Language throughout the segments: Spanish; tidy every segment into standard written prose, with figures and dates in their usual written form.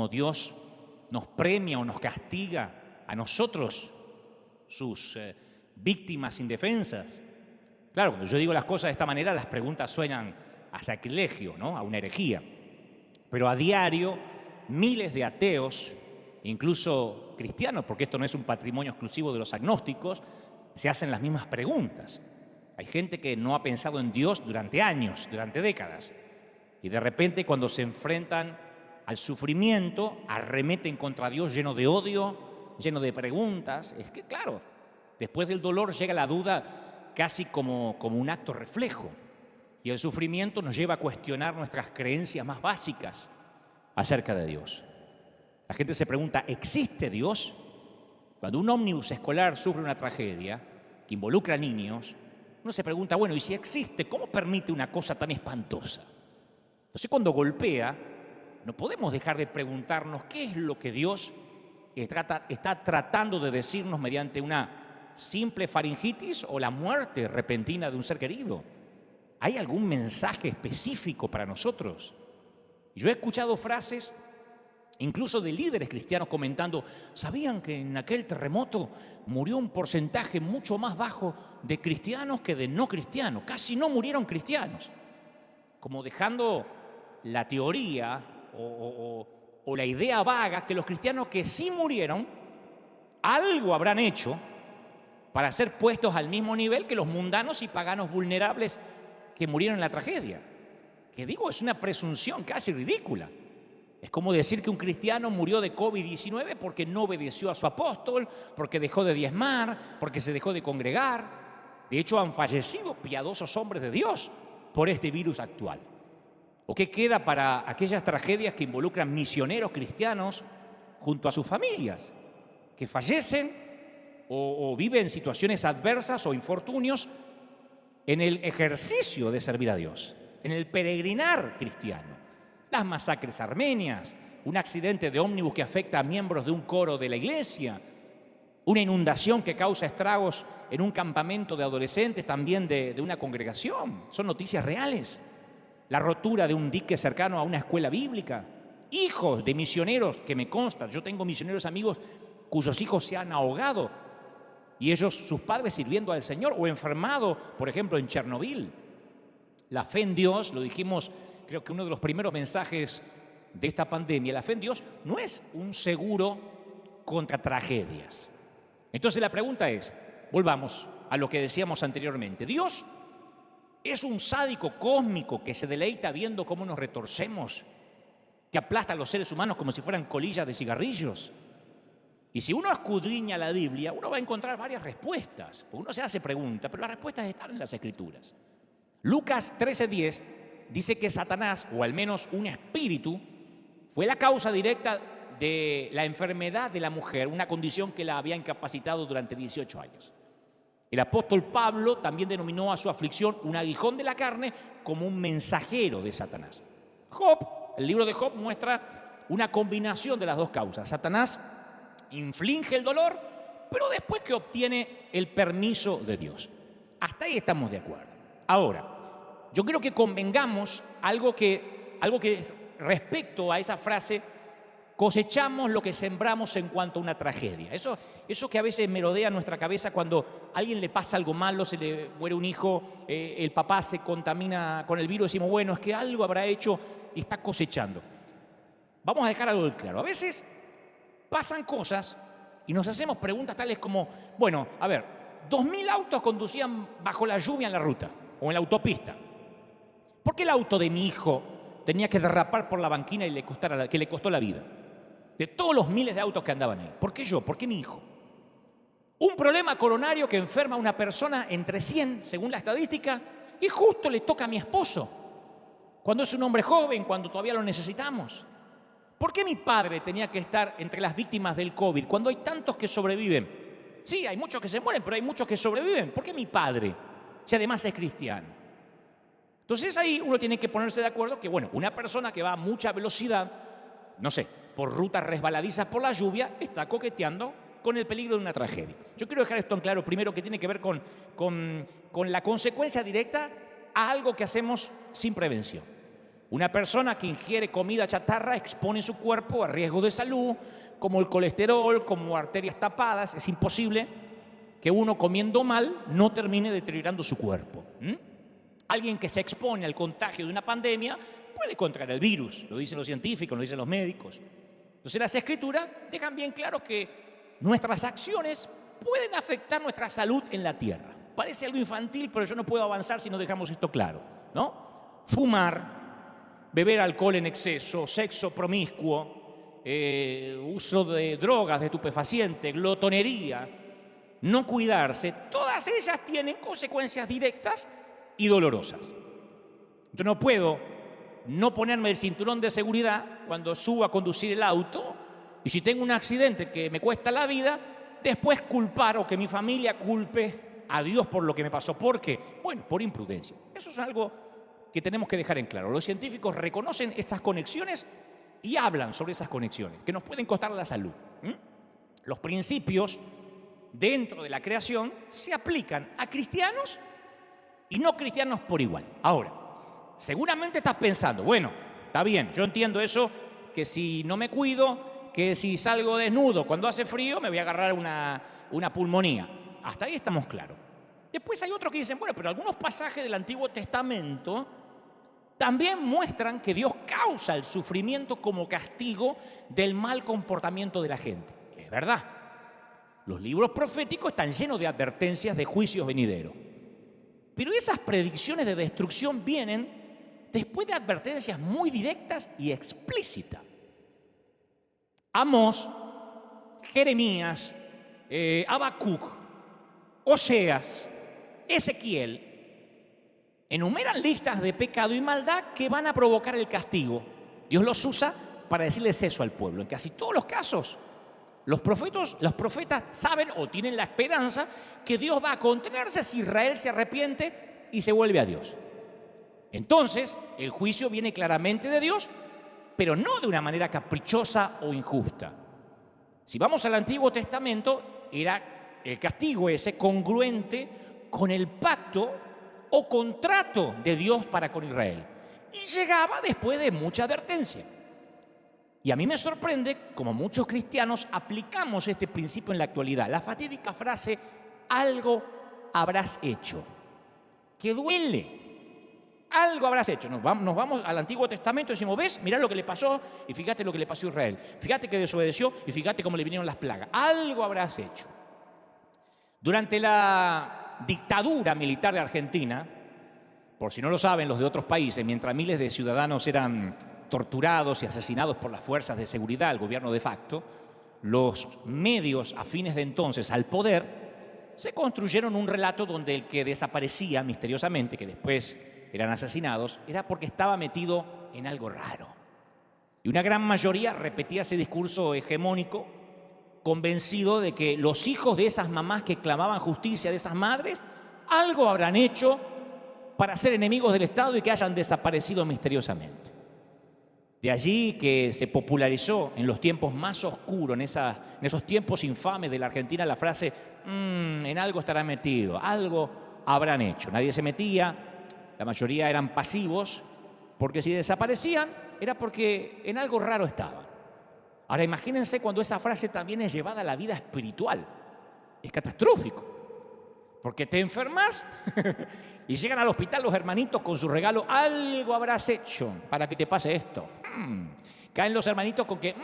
cómo Dios nos premia o nos castiga a nosotros, sus víctimas indefensas. Claro, cuando yo digo las cosas de esta manera, las preguntas suenan a sacrilegio, ¿no? A una herejía. Pero a diario, miles de ateos, incluso cristianos, porque esto no es un patrimonio exclusivo de los agnósticos, se hacen las mismas preguntas. Hay gente que no ha pensado en Dios durante años, durante décadas, y de repente cuando se enfrentan al sufrimiento, arremeten contra Dios lleno de odio, lleno de preguntas. Es que, claro, después del dolor llega la duda casi como un acto reflejo, y el sufrimiento nos lleva a cuestionar nuestras creencias más básicas acerca de Dios. La gente se pregunta, ¿existe Dios? Cuando un ómnibus escolar sufre una tragedia que involucra a niños, uno se pregunta, bueno, ¿y si existe, cómo permite una cosa tan espantosa? Entonces, cuando golpea, no podemos dejar de preguntarnos qué es lo que Dios está tratando de decirnos mediante una simple faringitis o la muerte repentina de un ser querido. ¿Hay algún mensaje específico para nosotros? Yo he escuchado frases incluso de líderes cristianos comentando, ¿sabían que en aquel terremoto murió un porcentaje mucho más bajo de cristianos que de no cristianos? Casi no murieron cristianos. Como dejando la teoría o la idea vaga que los cristianos que sí murieron, algo habrán hecho para ser puestos al mismo nivel que los mundanos y paganos vulnerables que murieron en la tragedia. Que digo, es una presunción casi ridícula. Es como decir que un cristiano murió de COVID-19 porque no obedeció a su apóstol, porque dejó de diezmar, porque se dejó de congregar. De hecho, han fallecido piadosos hombres de Dios por este virus actual. ¿O qué queda para aquellas tragedias que involucran misioneros cristianos junto a sus familias, que fallecen o viven situaciones adversas o infortunios en el ejercicio de servir a Dios, en el peregrinar cristiano? Las masacres armenias, un accidente de ómnibus que afecta a miembros de un coro de la iglesia, una inundación que causa estragos en un campamento de adolescentes también de una congregación. Son noticias reales. La rotura de un dique cercano a una escuela bíblica. Hijos de misioneros que me consta, yo tengo misioneros amigos cuyos hijos se han ahogado y ellos, sus padres sirviendo al Señor, o enfermado, por ejemplo, en Chernobyl. La fe en Dios, lo dijimos, creo que uno de los primeros mensajes de esta pandemia, la fe en Dios no es un seguro contra tragedias. Entonces la pregunta es, volvamos a lo que decíamos anteriormente. ¿Dios es un sádico cósmico que se deleita viendo cómo nos retorcemos, que aplasta a los seres humanos como si fueran colillas de cigarrillos? Y si uno escudriña la Biblia, uno va a encontrar varias respuestas. Porque uno se hace preguntas, pero las respuestas están en las Escrituras. Lucas 13:10 dice que Satanás, o al menos un espíritu, fue la causa directa de la enfermedad de la mujer, una condición que la había incapacitado durante 18 años. El apóstol Pablo también denominó a su aflicción un aguijón de la carne como un mensajero de Satanás. El libro de Job muestra una combinación de las dos causas. Satanás inflige el dolor, pero después que obtiene el permiso de Dios. Hasta ahí estamos de acuerdo. Ahora, yo creo que convengamos algo que respecto a esa frase, cosechamos lo que sembramos en cuanto a una tragedia. Eso que a veces merodea en nuestra cabeza cuando a alguien le pasa algo malo, se le muere un hijo, el papá se contamina con el virus, decimos, bueno, es que algo habrá hecho y está cosechando. Vamos a dejar algo claro. A veces pasan cosas y nos hacemos preguntas tales como, bueno, a ver, 2.000 autos conducían bajo la lluvia en la ruta o en la autopista. ¿Por qué el auto de mi hijo tenía que derrapar por la banquina y que le costó la vida? De todos los miles de autos que andaban ahí. ¿Por qué yo? ¿Por qué mi hijo? Un problema coronario que enferma a una persona entre 100, según la estadística, y justo le toca a mi esposo, cuando es un hombre joven, cuando todavía lo necesitamos. ¿Por qué mi padre tenía que estar entre las víctimas del COVID cuando hay tantos que sobreviven? Sí, hay muchos que se mueren, pero hay muchos que sobreviven. ¿Por qué mi padre, si además es cristiano? Entonces ahí uno tiene que ponerse de acuerdo que, bueno, una persona que va a mucha velocidad, no sé, por rutas resbaladizas por la lluvia, está coqueteando con el peligro de una tragedia. Yo quiero dejar esto en claro, primero, que tiene que ver con la consecuencia directa a algo que hacemos sin prevención. Una persona que ingiere comida chatarra expone su cuerpo a riesgos de salud, como el colesterol, como arterias tapadas. Es imposible que uno comiendo mal no termine deteriorando su cuerpo. Alguien que se expone al contagio de una pandemia puede contraer el virus, lo dicen los científicos, lo dicen los médicos. Entonces las Escrituras dejan bien claro que nuestras acciones pueden afectar nuestra salud en la tierra. Parece algo infantil, pero yo no puedo avanzar si no dejamos esto claro, ¿no? Fumar, beber alcohol en exceso, sexo promiscuo, uso de drogas, de estupefacientes, glotonería, no cuidarse, todas ellas tienen consecuencias directas y dolorosas. Yo no puedo no ponerme el cinturón de seguridad cuando subo a conducir el auto y si tengo un accidente que me cuesta la vida, después culpar o que mi familia culpe a Dios por lo que me pasó. ¿Por qué? Bueno, por imprudencia. Eso es algo que tenemos que dejar en claro. Los científicos reconocen estas conexiones y hablan sobre esas conexiones, que nos pueden costar la salud. Los principios dentro de la creación se aplican a cristianos y no cristianos por igual. Ahora, seguramente estás pensando, bueno, está bien, yo entiendo eso, que si no me cuido, que si salgo desnudo cuando hace frío, me voy a agarrar una pulmonía. Hasta ahí estamos claros. Después hay otros que dicen, bueno, pero algunos pasajes del Antiguo Testamento también muestran que Dios causa el sufrimiento como castigo del mal comportamiento de la gente. Es verdad. Los libros proféticos están llenos de advertencias de juicios venideros. Pero esas predicciones de destrucción vienen después de advertencias muy directas y explícitas. Amós, Jeremías, Habacuc, Oseas, Ezequiel enumeran listas de pecado y maldad que van a provocar el castigo. Dios los usa para decirles eso al pueblo. En casi todos los casos, los profetas saben o tienen la esperanza que Dios va a contenerse si Israel se arrepiente y se vuelve a Dios. Entonces, el juicio viene claramente de Dios, pero no de una manera caprichosa o injusta. Si vamos al Antiguo Testamento, era el castigo ese congruente con el pacto o contrato de Dios para con Israel. Y llegaba después de mucha advertencia. Y a mí me sorprende cómo muchos cristianos aplicamos este principio en la actualidad. La fatídica frase, algo habrás hecho, que duele. Algo habrás hecho. Nos vamos al Antiguo Testamento y decimos, ¿ves? Mirá lo que le pasó y fíjate lo que le pasó a Israel. Fíjate que desobedeció y fíjate cómo le vinieron las plagas. Algo habrás hecho. Durante la dictadura militar de Argentina, por si no lo saben los de otros países, mientras miles de ciudadanos eran torturados y asesinados por las fuerzas de seguridad, el gobierno de facto, los medios afines de entonces al poder se construyeron un relato donde el que desaparecía misteriosamente, que después eran asesinados, era porque estaba metido en algo raro. Y una gran mayoría repetía ese discurso hegemónico, convencido de que los hijos de esas mamás que clamaban justicia, de esas madres, algo habrán hecho para ser enemigos del Estado y que hayan desaparecido misteriosamente. De allí que se popularizó en los tiempos más oscuros, en esos tiempos infames de la Argentina, la frase, en algo estará metido, algo habrán hecho. Nadie se metía, la mayoría eran pasivos, porque si desaparecían era porque en algo raro estaban. Ahora imagínense cuando esa frase también es llevada a la vida espiritual. Es catastrófico, porque te enfermas y llegan al hospital los hermanitos con su regalo, algo habrás hecho para que te pase esto. Caen los hermanitos con que,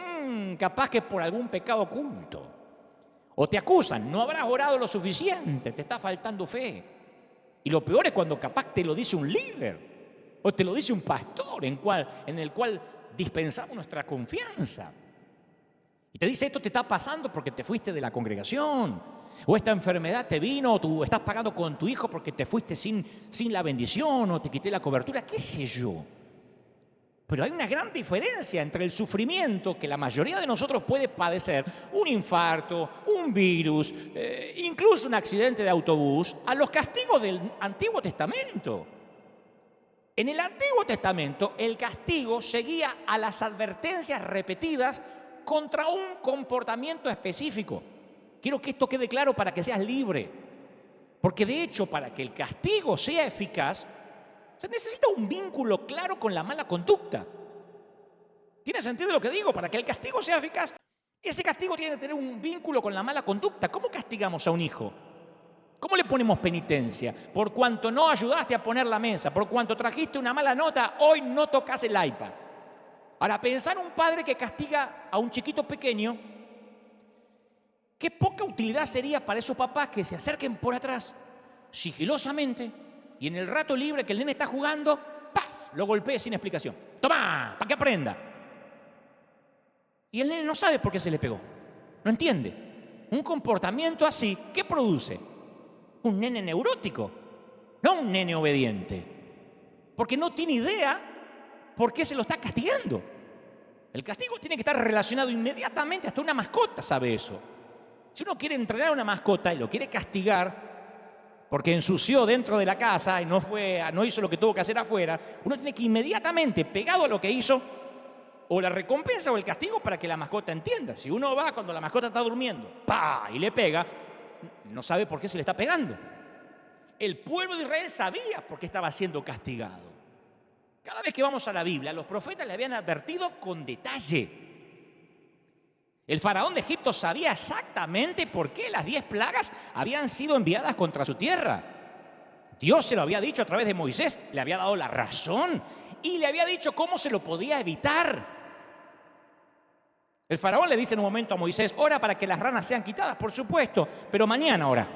capaz que por algún pecado oculto. O te acusan, no habrás orado lo suficiente, te está faltando fe. Y lo peor es cuando capaz te lo dice un líder o te lo dice un pastor en el cual dispensamos nuestra confianza. Y te dice, esto te está pasando porque te fuiste de la congregación. O esta enfermedad te vino, o tú estás pagando con tu hijo porque te fuiste sin la bendición, o te quité la cobertura, qué sé yo. Pero hay una gran diferencia entre el sufrimiento que la mayoría de nosotros puede padecer, un infarto, un virus, incluso un accidente de autobús, a los castigos del Antiguo Testamento. En el Antiguo Testamento, el castigo seguía a las advertencias repetidas contra un comportamiento específico. Quiero que esto quede claro para que seas libre. Porque de hecho, para que el castigo sea eficaz, Se necesita un vínculo claro con la mala conducta. ¿Tiene sentido lo que digo? Para que el castigo sea eficaz, ese castigo tiene que tener un vínculo con la mala conducta. ¿Cómo castigamos a un hijo? ¿Cómo le ponemos penitencia? Por cuanto no ayudaste a poner la mesa, por cuanto trajiste una mala nota, hoy no tocas el iPad. Ahora, pensar un padre que castiga a un chiquito pequeño, qué poca utilidad sería para esos papás que se acerquen por atrás, sigilosamente, y en el rato libre que el nene está jugando, ¡paf!, lo golpee sin explicación. ¡Toma! Para que aprenda. Y el nene no sabe por qué se le pegó. No entiende. Un comportamiento así, ¿qué produce? Un nene neurótico, no un nene obediente. Porque no tiene idea por qué se lo está castigando. El castigo tiene que estar relacionado inmediatamente, hasta una mascota sabe eso. Si uno quiere entrenar a una mascota y lo quiere castigar porque ensució dentro de la casa y no hizo lo que tuvo que hacer afuera, uno tiene que inmediatamente, pegado a lo que hizo, o la recompensa o el castigo para que la mascota entienda. Si uno va cuando la mascota está durmiendo, ¡pah!, y le pega, no sabe por qué se le está pegando. El pueblo de Israel sabía por qué estaba siendo castigado. Cada vez que vamos a la Biblia, los profetas le habían advertido con detalle. El faraón de Egipto sabía exactamente por qué las 10 plagas habían sido enviadas contra su tierra. Dios se lo había dicho a través de Moisés, le había dado la razón y le había dicho cómo se lo podía evitar. El faraón le dice en un momento a Moisés: ora para que las ranas sean quitadas, por supuesto, pero mañana ora.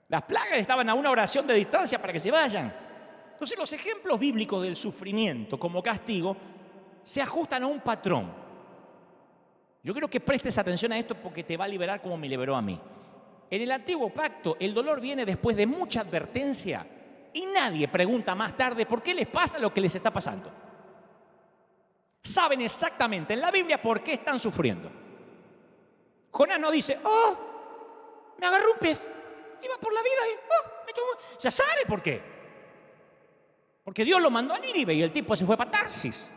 Las plagas estaban a una oración de distancia para que se vayan. Entonces los ejemplos bíblicos del sufrimiento como castigo se ajustan a un patrón. Yo quiero que prestes atención a esto porque te va a liberar como me liberó a mí. En el antiguo pacto el dolor viene después de mucha advertencia y nadie pregunta más tarde por qué les pasa lo que les está pasando. Saben exactamente en la Biblia por qué están sufriendo. Jonás no dice: oh, me agarró un pez, iba por la vida y me tomó. Ya sabe por qué. Porque Dios lo mandó a Nínive y el tipo se fue para Tarsis.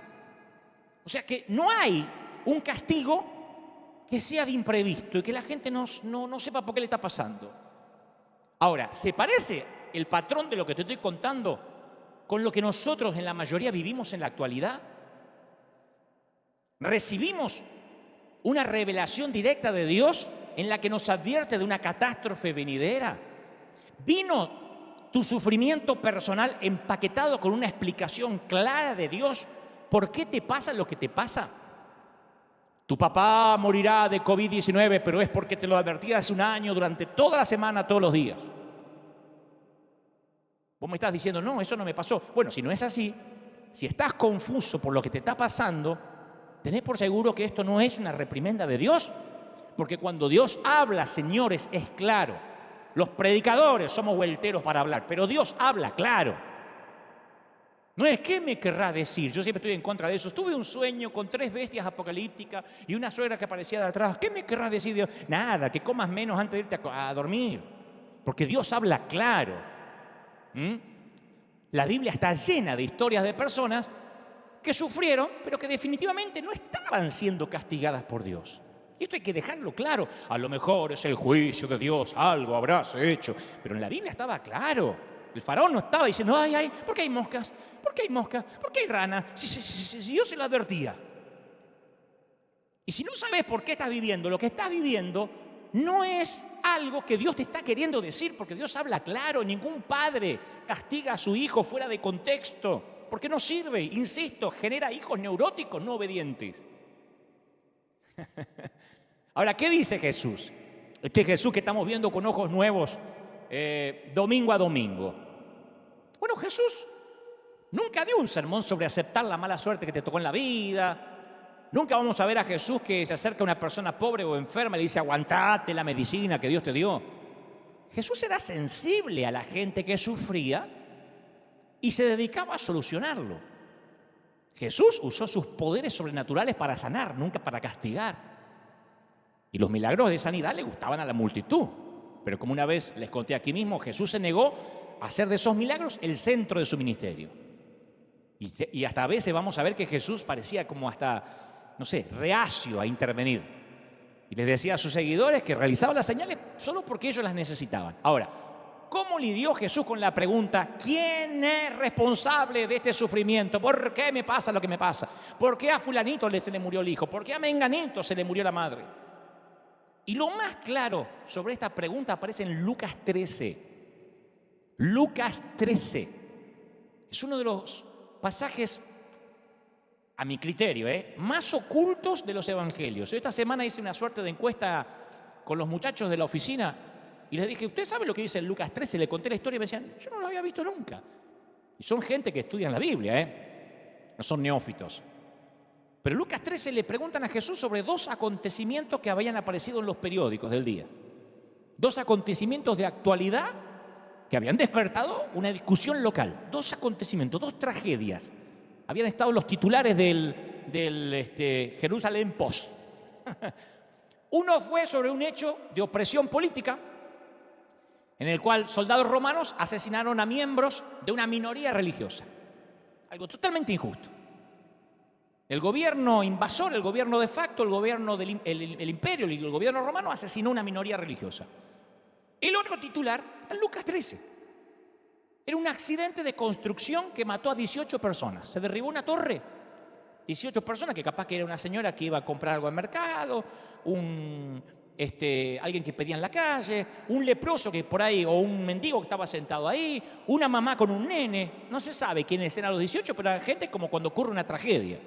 O sea que no hay un castigo que sea de imprevisto y que la gente no sepa por qué le está pasando. Ahora, ¿se parece el patrón de lo que te estoy contando con lo que nosotros en la mayoría vivimos en la actualidad? Recibimos una revelación directa de Dios en la que nos advierte de una catástrofe venidera. Vino tu sufrimiento personal empaquetado con una explicación clara de Dios. ¿Por qué te pasa lo que te pasa? Tu papá morirá de COVID-19, pero es porque te lo advertí hace un año, durante toda la semana, todos los días. Vos me estás diciendo: no, eso no me pasó. Bueno, si no es así, si estás confuso por lo que te está pasando, tenés por seguro que esto no es una reprimenda de Dios. Porque cuando Dios habla, señores, es claro. Los predicadores somos vuelteros para hablar, pero Dios habla claro. No es ¿qué me querrá decir? Yo siempre estoy en contra de eso. Tuve un sueño con 3 bestias apocalípticas y una suegra que aparecía de atrás. ¿Qué me querrá decir Dios? Nada, que comas menos antes de irte a dormir. Porque Dios habla claro. La Biblia está llena de historias de personas que sufrieron, pero que definitivamente no estaban siendo castigadas por Dios. Y esto hay que dejarlo claro. A lo mejor es el juicio de Dios, algo habrás hecho. Pero en la Biblia estaba claro. El faraón no estaba diciendo: ay, ¿por qué hay moscas? ¿Por qué hay moscas? ¿Por qué hay ranas? Si Dios se lo advertía. Y si no sabes por qué estás viviendo, lo que estás viviendo no es algo que Dios te está queriendo decir, porque Dios habla claro. Ningún padre castiga a su hijo fuera de contexto, porque no sirve. Insisto, genera hijos neuróticos, no obedientes. Ahora, ¿qué dice Jesús? Este Jesús que estamos viendo con ojos nuevos domingo a domingo. Bueno, Jesús nunca dio un sermón sobre aceptar la mala suerte que te tocó en la vida. Nunca vamos a ver a Jesús que se acerca a una persona pobre o enferma y le dice: aguantate la medicina que Dios te dio. Jesús era sensible a la gente que sufría y se dedicaba a solucionarlo. Jesús usó sus poderes sobrenaturales para sanar, nunca para castigar. Y los milagros de sanidad le gustaban a la multitud. Pero como una vez les conté aquí mismo, Jesús se negó a hacer de esos milagros el centro de su ministerio. Y hasta a veces vamos a ver que Jesús parecía como hasta, no sé, reacio a intervenir. Y les decía a sus seguidores que realizaba las señales solo porque ellos las necesitaban. Ahora, ¿Cómo lidió Jesús con la pregunta, ¿quién es responsable de este sufrimiento? ¿Por qué me pasa lo que me pasa? ¿Por qué a fulanito se le murió el hijo? ¿Por qué a menganito se le murió la madre? Y lo más claro sobre esta pregunta aparece en Lucas 13. Lucas 13. Es uno de los pasajes, a mi criterio, más ocultos de los evangelios. Yo esta semana hice una suerte de encuesta con los muchachos de la oficina y les dije, ¿usted sabe lo que dice en Lucas 13? Le conté la historia y me decían, yo no lo había visto nunca. Y son gente que estudian la Biblia, no son neófitos. Pero en Lucas 13 le preguntan a Jesús sobre dos acontecimientos que habían aparecido en los periódicos del día. Dos acontecimientos de actualidad que habían despertado una discusión local. Dos acontecimientos, dos tragedias. Habían estado en los titulares del Jerusalem Post. Uno fue sobre un hecho de opresión política, en el cual soldados romanos asesinaron a miembros de una minoría religiosa. Algo totalmente injusto. El gobierno invasor, el gobierno de facto, el gobierno del imperio, el gobierno romano asesinó a una minoría religiosa. El otro titular está en Lucas 13. Era un accidente de construcción que mató a 18 personas. Se derribó una torre. 18 personas, que capaz que era una señora que iba a comprar algo al mercado, alguien que pedía en la calle, un leproso que por ahí, o un mendigo que estaba sentado ahí, una mamá con un nene. No se sabe quiénes eran los 18, pero eran gente como cuando ocurre una tragedia.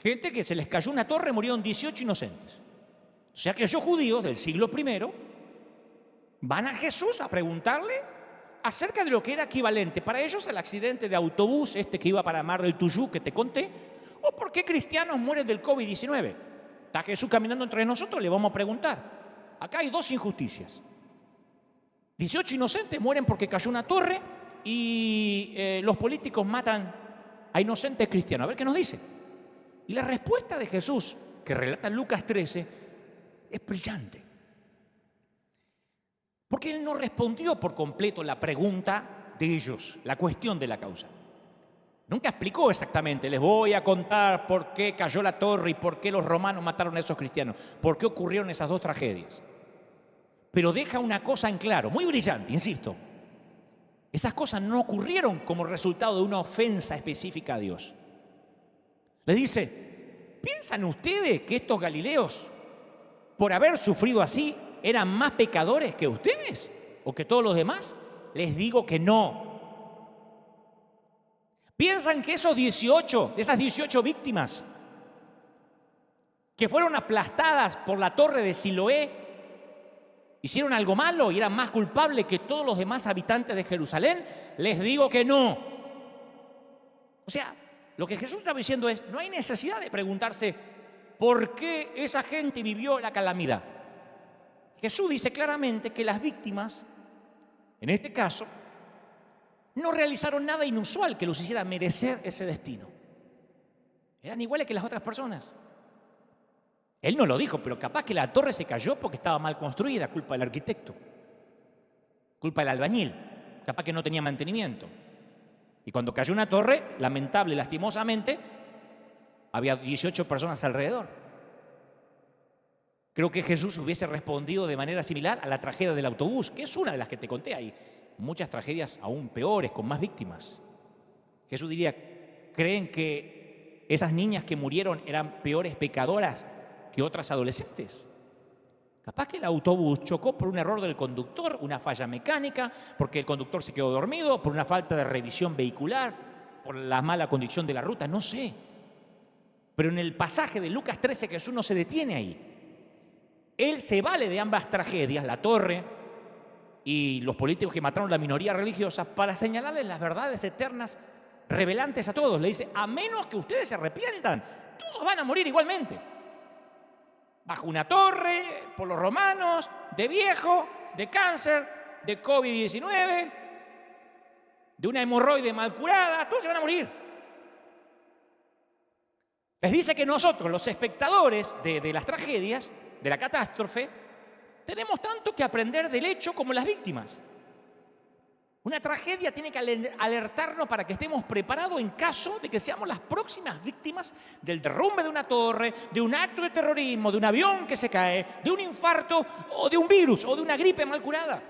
Gente que se les cayó una torre, murieron 18 inocentes. O sea que aquellos judíos del siglo I van a Jesús a preguntarle acerca de lo que era equivalente para ellos al accidente de autobús que iba para Mar del Tuyú, que te conté, o por qué cristianos mueren del COVID-19. Está Jesús caminando entre nosotros, le vamos a preguntar. Acá hay dos injusticias. 18 inocentes mueren porque cayó una torre y los políticos matan a inocentes cristianos. A ver qué nos dice. Y la respuesta de Jesús, que relata en Lucas 13, es brillante. Porque él no respondió por completo la pregunta de ellos, la cuestión de la causa. Nunca explicó exactamente, les voy a contar por qué cayó la torre y por qué los romanos mataron a esos cristianos, por qué ocurrieron esas dos tragedias. Pero deja una cosa en claro, muy brillante, insisto. Esas cosas no ocurrieron como resultado de una ofensa específica a Dios. Les dice, ¿piensan ustedes que estos galileos, por haber sufrido así, eran más pecadores que ustedes o que todos los demás? Les digo que no. ¿Piensan que esas 18 víctimas que fueron aplastadas por la torre de Siloé hicieron algo malo y eran más culpables que todos los demás habitantes de Jerusalén? Les digo que no. O sea, lo que Jesús estaba diciendo es, no hay necesidad de preguntarse por qué esa gente vivió la calamidad. Jesús dice claramente que las víctimas, en este caso, no realizaron nada inusual que los hiciera merecer ese destino. Eran iguales que las otras personas. Él no lo dijo, pero capaz que la torre se cayó porque estaba mal construida, culpa del arquitecto, culpa del albañil, capaz que no tenía mantenimiento. Y cuando cayó una torre, lamentable, lastimosamente, había 18 personas alrededor. Creo que Jesús hubiese respondido de manera similar a la tragedia del autobús, que es una de las que te conté. Hay muchas tragedias aún peores, con más víctimas. Jesús diría, ¿creen que esas niñas que murieron eran peores pecadoras que otras adolescentes? Capaz que el autobús chocó por un error del conductor, una falla mecánica, porque el conductor se quedó dormido, por una falta de revisión vehicular, por la mala condición de la ruta, no sé. Pero en el pasaje de Lucas 13 Jesús no se detiene ahí. Él se vale de ambas tragedias, la torre y los políticos que mataron a la minoría religiosa, para señalarles las verdades eternas revelantes a todos. Le dice, a menos que ustedes se arrepientan, todos van a morir igualmente. Bajo una torre, por los romanos, de viejo, de cáncer, de COVID-19, de una hemorroide mal curada, todos se van a morir. Les dice que nosotros, los espectadores de las tragedias, de la catástrofe, tenemos tanto que aprender del hecho como las víctimas. Una tragedia tiene que alertarnos para que estemos preparados en caso de que seamos las próximas víctimas del derrumbe de una torre, de un acto de terrorismo, de un avión que se cae, de un infarto o de un virus o de una gripe mal curada.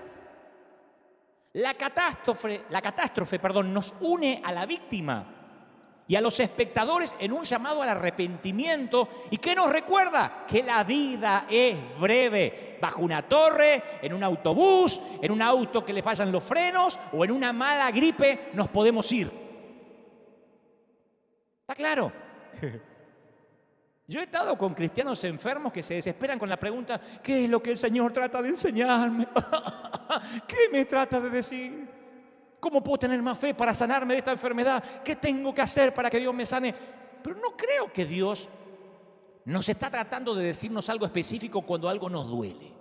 La catástrofe, nos une a la víctima y a los espectadores en un llamado al arrepentimiento. ¿Y qué nos recuerda? Que la vida es breve. Bajo una torre, en un autobús, en un auto que le fallan los frenos o en una mala gripe nos podemos ir. ¿Está claro? Yo he estado con cristianos enfermos que se desesperan con la pregunta: ¿qué es lo que el Señor trata de enseñarme? ¿Qué me trata de decir? ¿Cómo puedo tener más fe para sanarme de esta enfermedad? ¿Qué tengo que hacer para que Dios me sane? Pero no creo que Dios nos está tratando de decirnos algo específico cuando algo nos duele.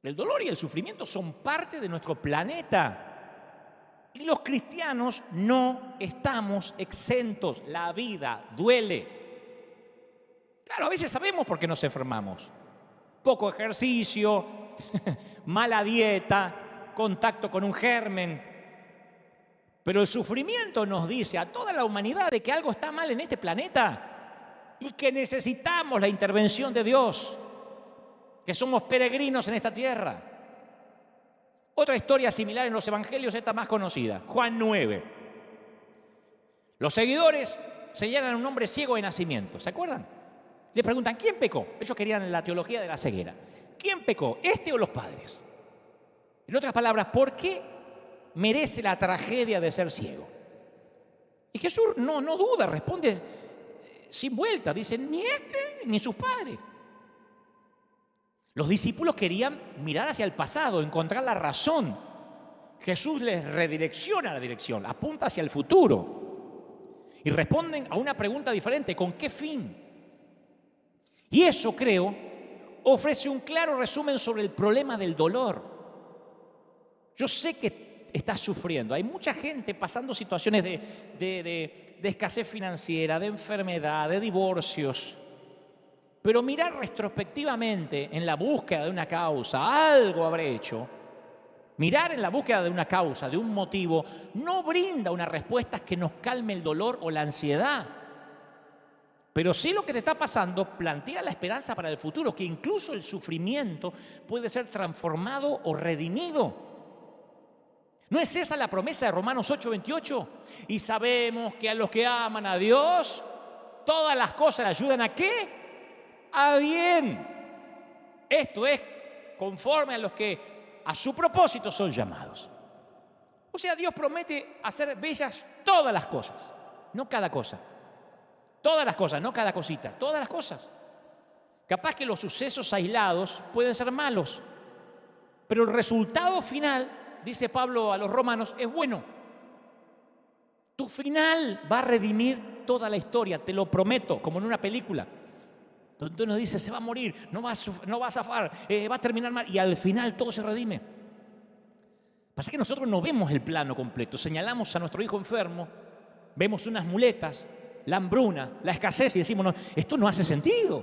El dolor y el sufrimiento son parte de nuestro planeta. Y los cristianos no estamos exentos. La vida duele. Claro, a veces sabemos por qué nos enfermamos. Poco ejercicio, mala dieta, contacto con un germen. Pero el sufrimiento nos dice a toda la humanidad de que algo está mal en este planeta y que necesitamos la intervención de Dios, que somos peregrinos en esta tierra. Otra historia similar en los evangelios, esta más conocida, Juan 9. Los seguidores señalan a un hombre ciego de nacimiento, ¿se acuerdan? Le preguntan: ¿quién pecó? Ellos querían la teología de la ceguera. ¿Quién pecó, este o los padres? En otras palabras, ¿por qué merece la tragedia de ser ciego? Y Jesús no duda, responde sin vuelta. Dice: ni este ni sus padres. Los discípulos querían mirar hacia el pasado, encontrar la razón. Jesús les redirecciona la dirección, apunta hacia el futuro. Y responden a una pregunta diferente: ¿con qué fin? Y eso, creo, ofrece un claro resumen sobre el problema del dolor. Yo sé que estás sufriendo. Hay mucha gente pasando situaciones de escasez financiera, de enfermedad, de divorcios. Pero mirar retrospectivamente en la búsqueda de una causa, algo habré hecho. Mirar en la búsqueda de una causa, de un motivo, no brinda una respuesta que nos calme el dolor o la ansiedad. Pero sí, lo que te está pasando plantea la esperanza para el futuro, que incluso el sufrimiento puede ser transformado o redimido. ¿No es esa la promesa de Romanos 8:28? Y sabemos que a los que aman a Dios, todas las cosas le ayudan ¿a qué? A bien. Esto es conforme a los que a su propósito son llamados. O sea, Dios promete hacer bellas todas las cosas, no cada cosa. Todas las cosas, no cada cosita, todas las cosas. Capaz que los sucesos aislados pueden ser malos, pero el resultado final, dice Pablo a los romanos, es bueno. Tu final va a redimir toda la historia, te lo prometo, como en una película, donde uno dice: se va a morir, no va a zafar, va a terminar mal, y al final todo se redime. Pasa que nosotros no vemos el plano completo. Señalamos a nuestro hijo enfermo, vemos unas muletas, la hambruna, la escasez, y decimos: no, esto no hace sentido.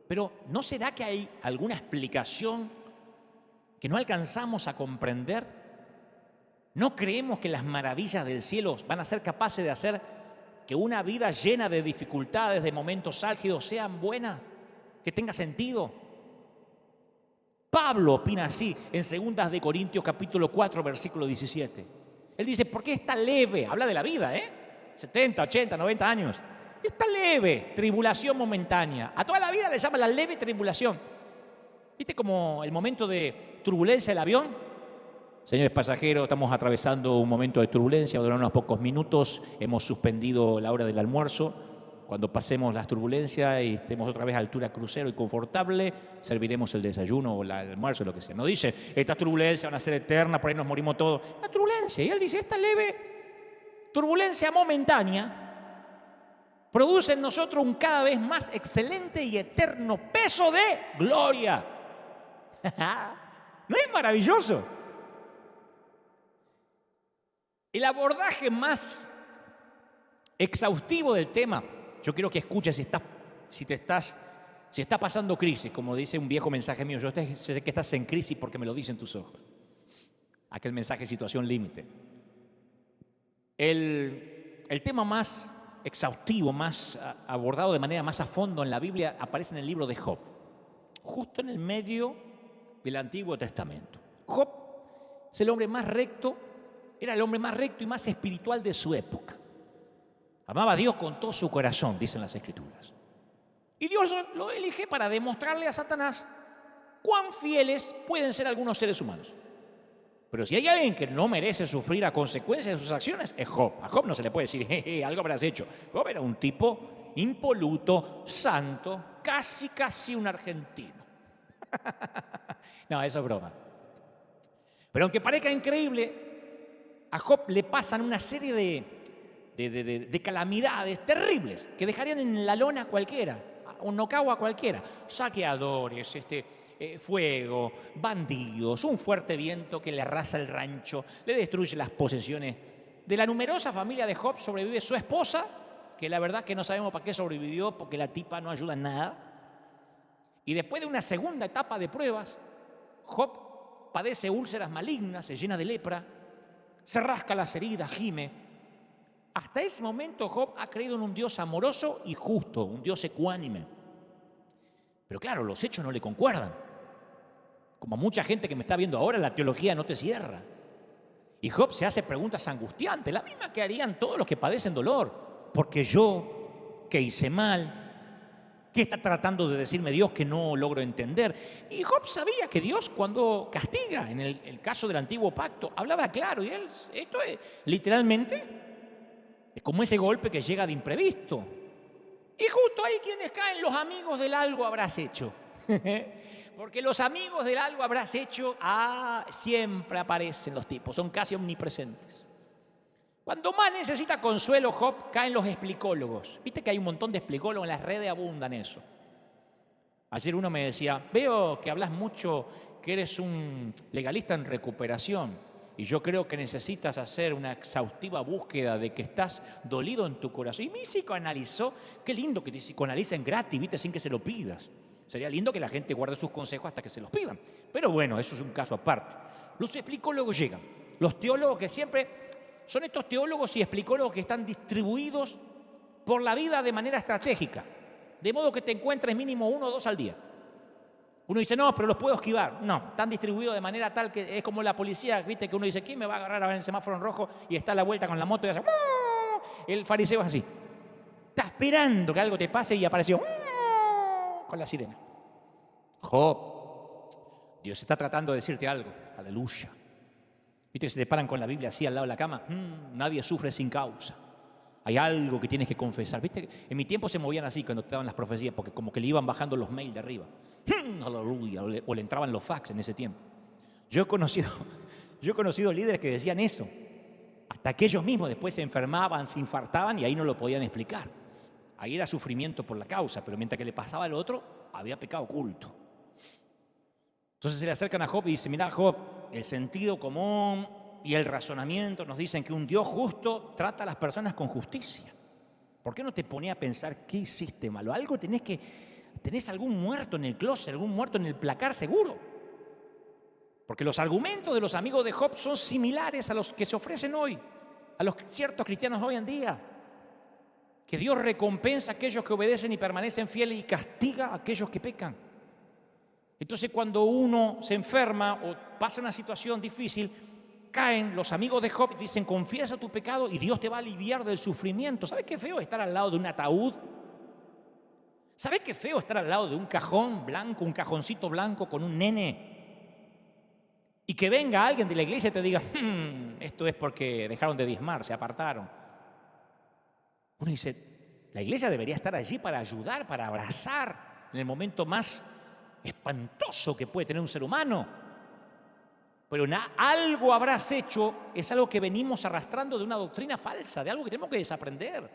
Pero ¿no será que hay alguna explicación que no alcanzamos a comprender? ¿No creemos que las maravillas del cielo van a ser capaces de hacer que una vida llena de dificultades, de momentos álgidos, sean buenas, que tenga sentido? Pablo opina así en 2 de Corintios capítulo 4, versículo 17. Él dice: ¿por qué esta leve? Habla de la vida, 70, 80, 90 años. Esta leve tribulación momentánea. A toda la vida le llama la leve tribulación. ¿Viste como el momento de turbulencia del avión? Señores pasajeros, estamos atravesando un momento de turbulencia. Durante unos pocos minutos hemos suspendido la hora del almuerzo. Cuando pasemos las turbulencias y estemos otra vez a altura crucero y confortable, serviremos el desayuno o el almuerzo, lo que sea. No dice: estas turbulencias van a ser eternas, por ahí nos morimos todos. La turbulencia. Y él dice: esta leve turbulencia momentánea produce en nosotros un cada vez más excelente y eterno peso de gloria. ¿No es maravilloso? El abordaje más exhaustivo del tema, yo quiero que escuches si está pasando crisis, como dice un viejo mensaje mío: yo sé que estás en crisis porque me lo dicen tus ojos. Aquel mensaje, situación límite. El tema más exhaustivo, más abordado de manera más a fondo en la Biblia, aparece en el libro de Job, justo en el medio del Antiguo Testamento. Job es el hombre más recto, era el hombre más recto y más espiritual de su época. Amaba a Dios con todo su corazón, dicen las Escrituras. Y Dios lo elige para demostrarle a Satanás cuán fieles pueden ser algunos seres humanos. Pero si hay alguien que no merece sufrir a consecuencias de sus acciones, es Job. A Job no se le puede decir, algo habrás hecho. Job era un tipo impoluto, santo, casi un argentino. No, eso es broma. Pero aunque parezca increíble, a Job le pasan una serie de calamidades terribles que dejarían en la lona a cualquiera, un nocao a cualquiera. Saqueadores, fuego, bandidos, un fuerte viento que le arrasa el rancho, le destruye las posesiones. De la numerosa familia de Job sobrevive su esposa, que la verdad que no sabemos para qué sobrevivió, porque la tipa no ayuda en nada. Y después de una segunda etapa de pruebas, Job padece úlceras malignas, se llena de lepra, se rasca las heridas, gime. Hasta ese momento Job ha creído en un Dios amoroso y justo, un Dios ecuánime. Pero claro, los hechos no le concuerdan. Como mucha gente que me está viendo ahora, la teología no te cierra. Y Job se hace preguntas angustiantes, las mismas que harían todos los que padecen dolor. Porque yo, ¿qué hice mal? ¿Qué está tratando de decirme Dios que no logro entender? Y Job sabía que Dios, cuando castiga, en el caso del antiguo pacto, hablaba claro. Y esto es literalmente, es como ese golpe que llega de imprevisto. Y justo ahí quienes caen, los amigos del algo habrás hecho. Porque los amigos del algo habrás hecho, siempre aparecen los tipos, son casi omnipresentes. Cuando más necesita consuelo Job, caen los explicólogos. Viste que hay un montón de explicólogos en las redes, abundan eso. Ayer uno me decía, veo que hablas mucho, que eres un legalista en recuperación, y yo creo que necesitas hacer una exhaustiva búsqueda de que estás dolido en tu corazón. Y me psicoanalizó, qué lindo que te psicoanalicen gratis, viste, sin que se lo pidas. Sería lindo que la gente guarde sus consejos hasta que se los pidan. Pero bueno, eso es un caso aparte. Los explicólogos llegan. Los teólogos que siempre son estos teólogos y explicólogos que están distribuidos por la vida de manera estratégica. De modo que te encuentres mínimo 1 o 2 al día. Uno dice, no, pero los puedo esquivar. No, están distribuidos de manera tal que es como la policía, viste, que uno dice, ¿quién me va a agarrar ahora en el semáforo en rojo? Y está a la vuelta con la moto y hace, ¡oh! El fariseo es así. Está esperando que algo te pase y apareció, ¡oh! Con la sirena. Job, Dios está tratando de decirte algo. Aleluya. Viste que se te paran con la Biblia así al lado de la cama. Nadie sufre sin causa. Hay algo que tienes que confesar. ¿Viste? En mi tiempo se movían así cuando te daban las profecías, porque como que le iban bajando los mails de arriba. Aleluya. O le entraban los fax en ese tiempo. Yo he conocido líderes que decían eso. Hasta que ellos mismos después se enfermaban, se infartaban y ahí no lo podían explicar. Ahí era sufrimiento por la causa, pero mientras que le pasaba al otro, había pecado oculto. Entonces se le acercan a Job y dicen, mirá Job, el sentido común y el razonamiento nos dicen que un Dios justo trata a las personas con justicia. ¿Por qué no te pones a pensar qué hiciste malo? Algo tenés algún muerto en el closet, algún muerto en el placar seguro. Porque los argumentos de los amigos de Job son similares a los que se ofrecen hoy, a los ciertos cristianos hoy en día. Que Dios recompensa a aquellos que obedecen y permanecen fieles y castiga a aquellos que pecan. Entonces cuando uno se enferma o pasa una situación difícil, caen los amigos de Job y dicen, confiesa tu pecado y Dios te va a aliviar del sufrimiento. ¿Sabes qué feo estar al lado de un ataúd? ¿Sabes qué feo estar al lado de un cajón blanco, un cajoncito blanco con un nene? Y que venga alguien de la iglesia y te diga, esto es porque dejaron de diezmar, se apartaron. Uno dice, la iglesia debería estar allí para ayudar, para abrazar en el momento más espantoso que puede tener un ser humano. Pero algo habrás hecho, es algo que venimos arrastrando de una doctrina falsa, de algo que tenemos que desaprender.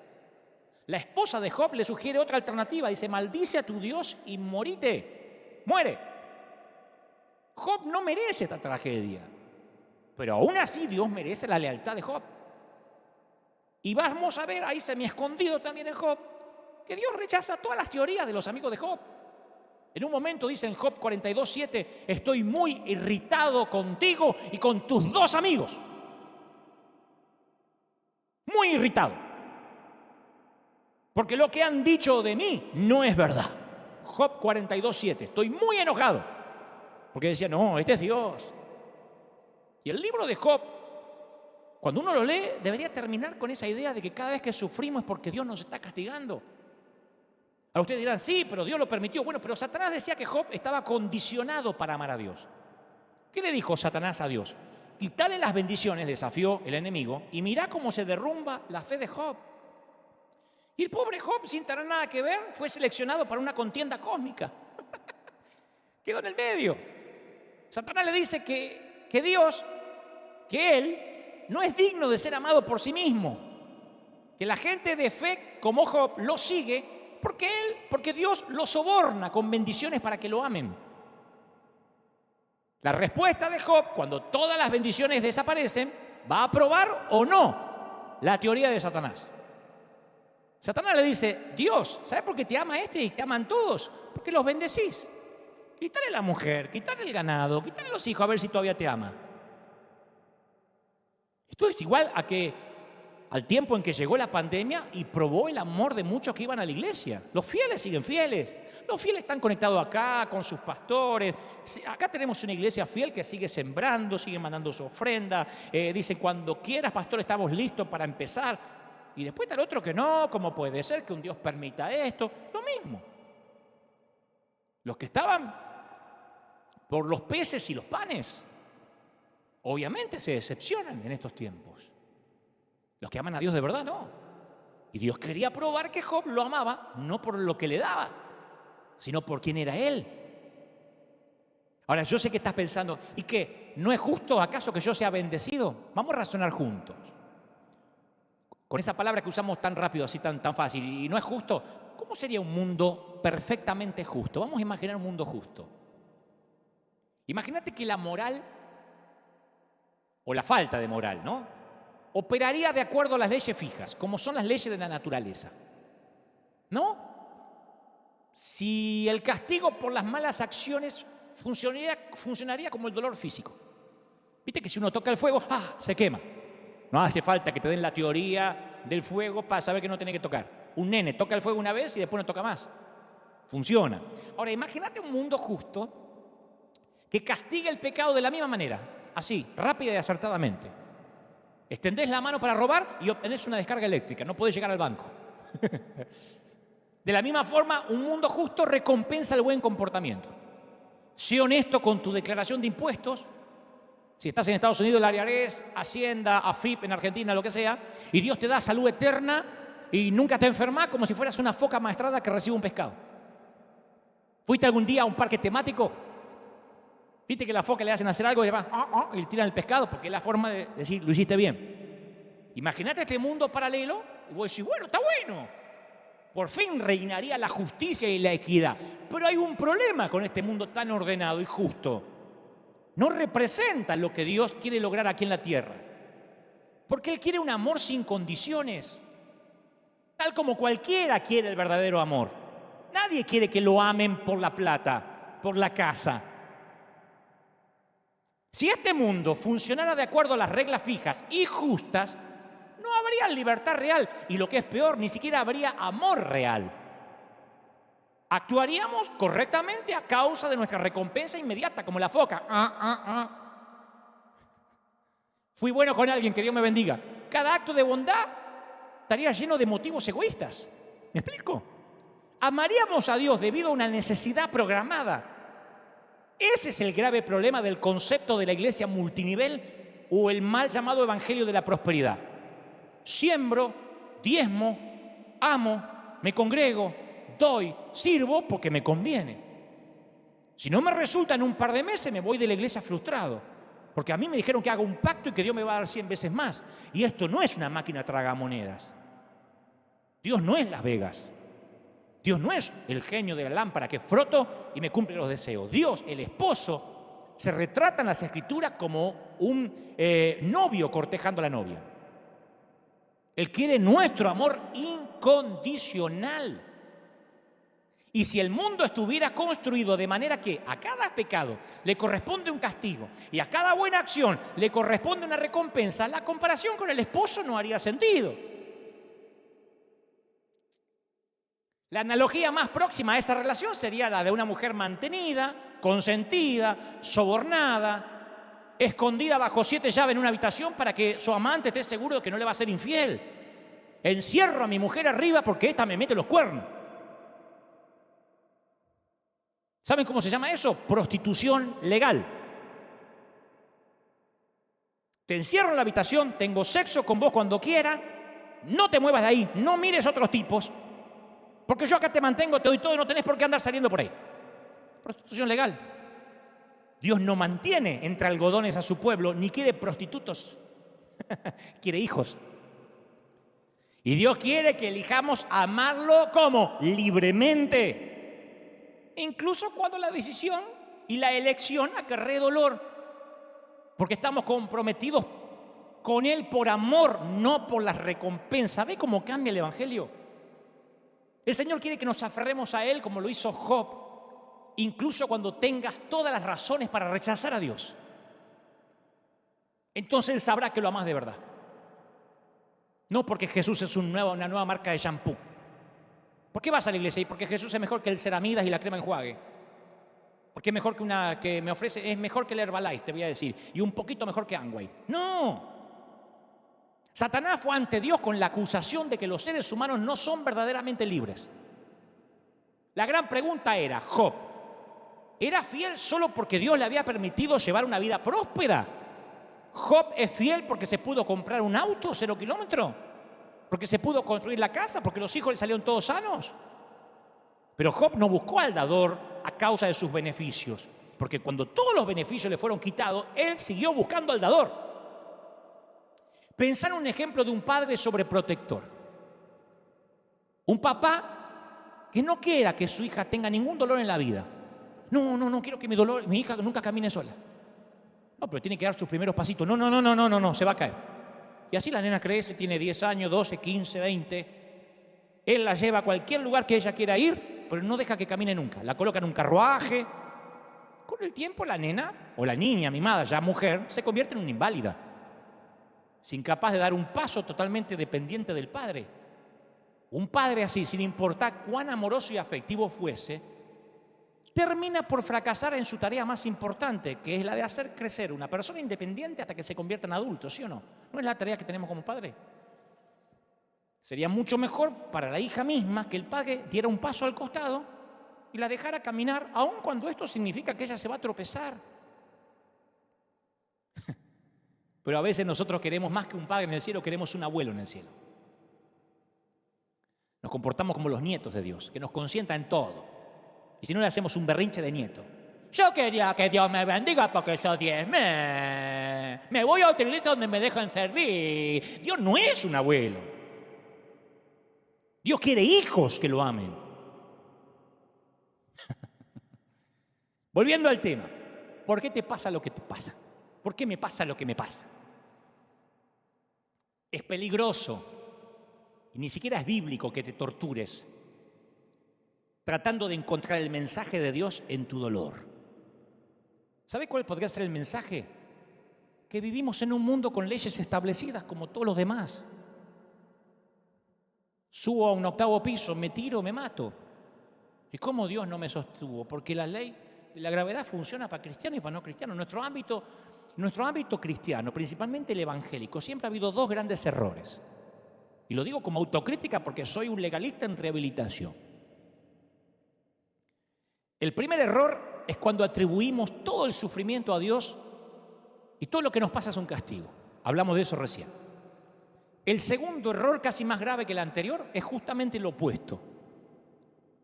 La esposa de Job le sugiere otra alternativa, dice, maldice a tu Dios y morite, muere. Job no merece esta tragedia, pero aún así Dios merece la lealtad de Job. Y vamos a ver ahí semi-escondido también en Job, que Dios rechaza todas las teorías de los amigos de Job. En un momento dice en Job 42:7, estoy muy irritado contigo y con tus 2 amigos. Muy irritado. Porque lo que han dicho de mí no es verdad. Job 42:7, estoy muy enojado. Porque decía, no, este es Dios. Y el libro de Job, cuando uno lo lee, debería terminar con esa idea de que cada vez que sufrimos es porque Dios nos está castigando. Ahora ustedes dirán, sí, pero Dios lo permitió. Bueno, pero Satanás decía que Job estaba condicionado para amar a Dios. ¿Qué le dijo Satanás a Dios? Quítale las bendiciones, desafió el enemigo, y mirá cómo se derrumba la fe de Job. Y el pobre Job, sin tener nada que ver, fue seleccionado para una contienda cósmica. Quedó en el medio. Satanás le dice que Dios, que él, no es digno de ser amado por sí mismo. Que la gente de fe como Job lo sigue porque Dios lo soborna con bendiciones para que lo amen. La respuesta de Job, cuando todas las bendiciones desaparecen, va a aprobar o no la teoría de Satanás. Satanás le dice, Dios, ¿sabes por qué te ama este y te aman todos? Porque los bendecís. Quítale la mujer, quítale el ganado, quítale los hijos, a ver si todavía te ama. Esto es igual a que al tiempo en que llegó la pandemia y probó el amor de muchos que iban a la iglesia. Los fieles siguen fieles. Los fieles están conectados acá con sus pastores. Acá tenemos una iglesia fiel que sigue sembrando, sigue mandando su ofrenda. Dicen, cuando quieras, pastor, estamos listos para empezar. Y después está el otro que no, ¿cómo puede ser que un Dios permita esto? Lo mismo. Los que estaban por los peces y los panes, obviamente se decepcionan en estos tiempos. Los que aman a Dios de verdad, no. Y Dios quería probar que Job lo amaba, no por lo que le daba, sino por quién era él. Ahora, yo sé que estás pensando, ¿y qué? ¿No es justo acaso que yo sea bendecido? Vamos a razonar juntos. Con esa palabra que usamos tan rápido, así tan fácil, y no es justo, ¿cómo sería un mundo perfectamente justo? Vamos a imaginar un mundo justo. Imagínate que la moral, o la falta de moral, ¿no?, operaría de acuerdo a las leyes fijas, como son las leyes de la naturaleza. ¿No? Si el castigo por las malas acciones funcionaría como el dolor físico. Viste que si uno toca el fuego, se quema. No hace falta que te den la teoría del fuego para saber que no tenés que tocar. Un nene toca el fuego una vez y después no toca más. Funciona. Ahora, imagínate un mundo justo que castigue el pecado de la misma manera, así, rápida y acertadamente. Extendés la mano para robar y obtenés una descarga eléctrica. No podés llegar al banco. De la misma forma, un mundo justo recompensa el buen comportamiento. Sé honesto con tu declaración de impuestos. Si estás en Estados Unidos, la IRS, Hacienda, AFIP en Argentina, lo que sea, y Dios te da salud eterna y nunca te enfermas como si fueras una foca maestrada que recibe un pescado. ¿Fuiste algún día a un parque temático? ¿Viste que la foca le hacen hacer algo y le tiran el pescado? Porque es la forma de decir, lo hiciste bien. Imagínate este mundo paralelo y vos decís, bueno, está bueno. Por fin reinaría la justicia y la equidad. Pero hay un problema con este mundo tan ordenado y justo. No representa lo que Dios quiere lograr aquí en la tierra. Porque Él quiere un amor sin condiciones. Tal como cualquiera quiere el verdadero amor. Nadie quiere que lo amen por la plata, por la casa. Si este mundo funcionara de acuerdo a las reglas fijas y justas, no habría libertad real y lo que es peor, ni siquiera habría amor real. Actuaríamos correctamente a causa de nuestra recompensa inmediata, como la foca. Fui bueno con alguien, que Dios me bendiga. Cada acto de bondad estaría lleno de motivos egoístas. ¿Me explico? Amaríamos a Dios debido a una necesidad programada. Ese es el grave problema del concepto de la iglesia multinivel o el mal llamado evangelio de la prosperidad. Siembro, diezmo, amo, me congrego, doy, sirvo porque me conviene. Si no me resulta en un par de meses, me voy de la iglesia frustrado. Porque a mí me dijeron que haga un pacto y que Dios me va a dar 100 veces más. Y esto no es una máquina tragamonedas. Dios no es Las Vegas. Dios no es el genio de la lámpara que froto y me cumple los deseos. Dios, el esposo, se retrata en las Escrituras como un novio cortejando a la novia. Él quiere nuestro amor incondicional. Y si el mundo estuviera construido de manera que a cada pecado le corresponde un castigo y a cada buena acción le corresponde una recompensa, la comparación con el esposo no haría sentido. La analogía más próxima a esa relación sería la de una mujer mantenida, consentida, sobornada. escondida bajo 7 llaves en una habitación para que su amante esté seguro de que no le va a ser infiel. Encierro a mi mujer arriba porque esta me mete los cuernos. ¿Saben cómo se llama eso? Prostitución legal. Te encierro en la habitación, tengo sexo con vos cuando quiera, no te muevas de ahí, no mires a otros tipos, porque yo acá te mantengo, te doy todo y no tenés por qué andar saliendo por ahí. Prostitución legal. Dios no mantiene entre algodones a su pueblo, ni quiere prostitutos, quiere hijos. Y Dios quiere que elijamos amarlo ¿cómo? Libremente. Incluso cuando la decisión y la elección acarrea dolor. Porque estamos comprometidos con Él por amor, no por las recompensas. ¿Ve cómo cambia el Evangelio? El Señor quiere que nos aferremos a Él como lo hizo Job, incluso cuando tengas todas las razones para rechazar a Dios. Entonces Él sabrá que lo amás de verdad. No porque Jesús es una nueva marca de shampoo. ¿Por qué vas a la iglesia? Y porque Jesús es mejor que el Ceramidas y la crema enjuague. Porque es mejor que una que me ofrece, es mejor que el Herbalife, te voy a decir, y un poquito mejor que Amway. No. Satanás fue ante Dios con la acusación de que los seres humanos no son verdaderamente libres. La gran pregunta era, Job, ¿era fiel solo porque Dios le había permitido llevar una vida próspera? ¿Job es fiel porque se pudo comprar un auto 0 kilómetros? ¿Porque se pudo construir la casa? ¿Porque los hijos le salieron todos sanos? Pero Job no buscó al dador a causa de sus beneficios, porque cuando todos los beneficios le fueron quitados, él siguió buscando al dador. Pensar en un ejemplo de un padre sobreprotector. Un papá que no quiera que su hija tenga ningún dolor en la vida. No quiero que mi hija nunca camine sola. No, pero tiene que dar sus primeros pasitos. No, se va a caer. Y así la nena crece, tiene 10 años, 12, 15, 20. Él la lleva a cualquier lugar que ella quiera ir, pero no deja que camine nunca. La coloca en un carruaje. Con el tiempo la nena o la niña mimada, ya mujer, se convierte en una inválida. Es incapaz de dar un paso, totalmente dependiente del padre. Un padre así, sin importar cuán amoroso y afectivo fuese, termina por fracasar en su tarea más importante, que es la de hacer crecer una persona independiente hasta que se convierta en adulto, ¿sí o no? ¿No es la tarea que tenemos como padre? Sería mucho mejor para la hija misma que el padre diera un paso al costado y la dejara caminar, aun cuando esto significa que ella se va a tropezar. Pero a veces nosotros queremos más que un padre en el cielo, queremos un abuelo en el cielo. Nos comportamos como los nietos de Dios, que nos consienta en todo. Y si no, le hacemos un berrinche de nieto. Yo quería que Dios me bendiga porque yo diezmé. Me voy a otra iglesia donde me dejan servir. Dios no es un abuelo. Dios quiere hijos que lo amen. Volviendo al tema, ¿por qué te pasa lo que te pasa? ¿Por qué me pasa lo que me pasa? Es peligroso y ni siquiera es bíblico que te tortures tratando de encontrar el mensaje de Dios en tu dolor. ¿Sabe cuál podría ser el mensaje? Que vivimos en un mundo con leyes establecidas como todos los demás. Subo a un 8º piso, me tiro, me mato. ¿Y cómo Dios no me sostuvo? Porque la ley de la gravedad funciona para cristianos y para no cristianos. Nuestro ámbito cristiano, principalmente el evangélico, siempre ha habido 2 grandes errores. Y lo digo como autocrítica porque soy un legalista en rehabilitación. El primer error es cuando atribuimos todo el sufrimiento a Dios y todo lo que nos pasa es un castigo. Hablamos de eso recién. El segundo error, casi más grave que el anterior, es justamente lo opuesto.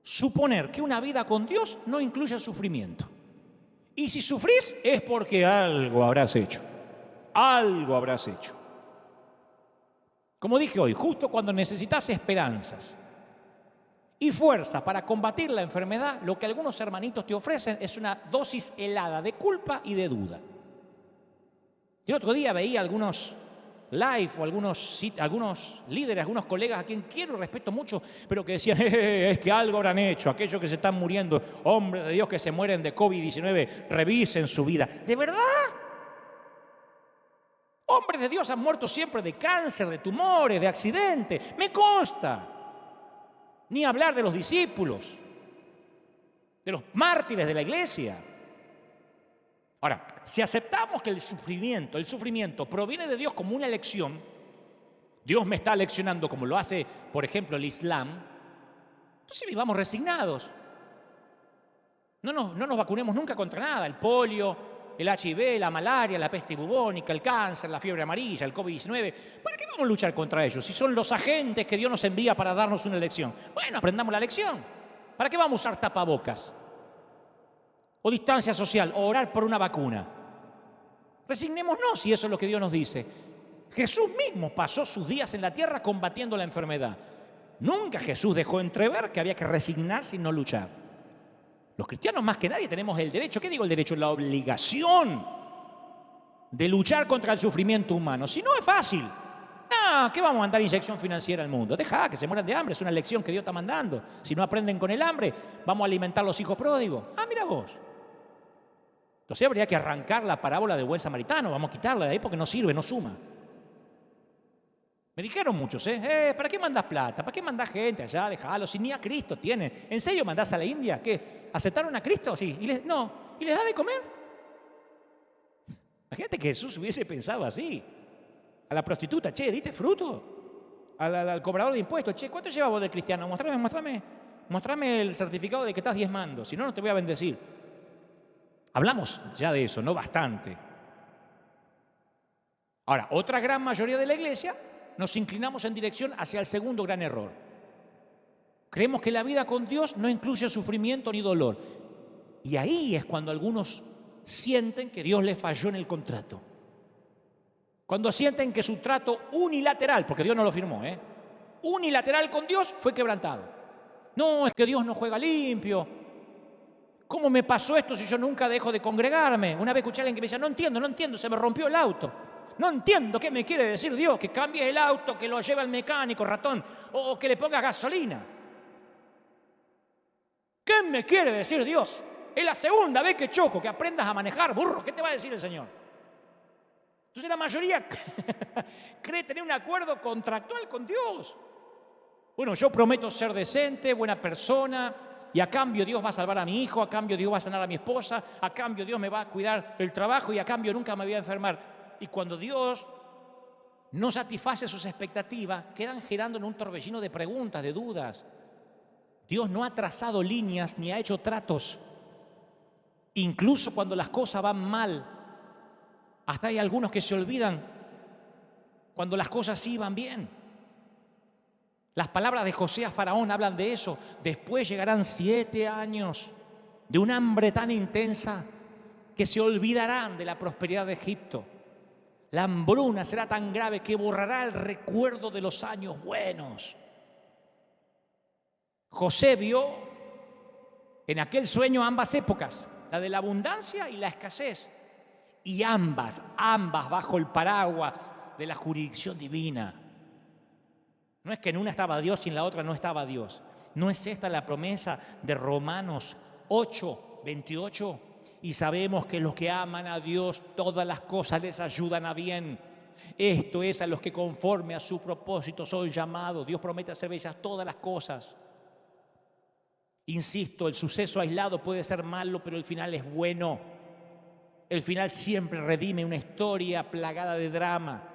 Suponer que una vida con Dios no incluye sufrimiento. Y si sufrís es porque algo habrás hecho. Algo habrás hecho. Como dije hoy, justo cuando necesitas esperanzas y fuerza para combatir la enfermedad, lo que algunos hermanitos te ofrecen es una dosis helada de culpa y de duda. El otro día veía algunos live o algunos líderes, algunos colegas a quien quiero y respeto mucho, pero que decían, es que algo habrán hecho, aquellos que se están muriendo, hombres de Dios que se mueren de COVID-19, revisen su vida. ¿De verdad? Hombres de Dios han muerto siempre de cáncer, de tumores, de accidentes, me consta. Ni hablar de los discípulos, de los mártires de la iglesia. Ahora, si aceptamos que el sufrimiento proviene de Dios como una elección, Dios me está leccionando como lo hace, por ejemplo, el Islam, entonces vivamos resignados. No nos vacunemos nunca contra nada, el polio, el HIV, la malaria, la peste bubónica, el cáncer, la fiebre amarilla, el COVID-19. ¿Para qué vamos a luchar contra ellos si son los agentes que Dios nos envía para darnos una lección? Bueno, aprendamos la lección. ¿Para qué vamos a usar tapabocas? O distancia social, o orar por una vacuna. Resignémonos si eso es lo que Dios nos dice. Jesús mismo pasó sus días en la tierra combatiendo la enfermedad. Nunca Jesús dejó entrever que había que resignarse y no luchar. Los cristianos más que nadie tenemos el derecho, ¿qué digo el derecho? La obligación de luchar contra el sufrimiento humano. Si no es fácil. ¿Qué vamos a mandar inyección financiera al mundo? Deja que se mueran de hambre, es una lección que Dios está mandando. Si no aprenden con el hambre, vamos a alimentar a los hijos pródigos. Mira vos. Entonces habría que arrancar la parábola del buen samaritano, vamos a quitarla de ahí porque no sirve, no suma. Me dijeron muchos, ¿para qué mandás plata? ¿Para qué mandás gente allá? Dejalo, si ni a Cristo tienen. ¿En serio mandás a la India? ¿Qué? ¿Aceptaron a Cristo? Sí. ¿Y les da de comer? Imagínate que Jesús hubiese pensado así. A la prostituta, ¿diste fruto? Al cobrador de impuestos, ¿cuánto llevas vos de cristiano? Mostrame el certificado de que estás diezmando, si no, no te voy a bendecir. Hablamos ya de eso, no bastante. Ahora, otra gran mayoría de la iglesia nos inclinamos en dirección hacia el segundo gran error. Creemos que la vida con Dios no incluye sufrimiento ni dolor. Y ahí es cuando algunos sienten que Dios les falló en el contrato. Cuando sienten que su trato unilateral, porque Dios no lo firmó, unilateral con Dios fue quebrantado. No, es que Dios no juega limpio. ¿Cómo me pasó esto si yo nunca dejo de congregarme? Una vez escuché a alguien que me decía, no entiendo, se me rompió el auto. No entiendo qué me quiere decir Dios, que cambies el auto, que lo lleve al mecánico, ratón, o que le pongas gasolina. ¿Qué me quiere decir Dios? Es la segunda vez que choco, que aprendas a manejar, burro. ¿Qué te va a decir el Señor? Entonces la mayoría cree tener un acuerdo contractual con Dios. Bueno, yo prometo ser decente, buena persona, y a cambio Dios va a salvar a mi hijo, a cambio Dios va a sanar a mi esposa, a cambio Dios me va a cuidar el trabajo y a cambio nunca me voy a enfermar. Y cuando Dios no satisface sus expectativas, quedan girando en un torbellino de preguntas, de dudas. Dios no ha trazado líneas ni ha hecho tratos. Incluso cuando las cosas van mal, hasta hay algunos que se olvidan cuando las cosas sí van bien. Las palabras de José a Faraón hablan de eso. Después llegarán 7 años de un hambre tan intensa que se olvidarán de la prosperidad de Egipto. La hambruna será tan grave que borrará el recuerdo de los años buenos. José vio en aquel sueño ambas épocas, la de la abundancia y la escasez, y ambas bajo el paraguas de la jurisdicción divina. No es que en una estaba Dios y en la otra no estaba Dios. ¿No es esta la promesa de Romanos 8:28? Y sabemos que los que aman a Dios, todas las cosas les ayudan a bien. Esto es a los que conforme a su propósito son llamados. Dios promete hacer bellas todas las cosas. Insisto, el suceso aislado puede ser malo, pero el final es bueno. El final siempre redime una historia plagada de drama.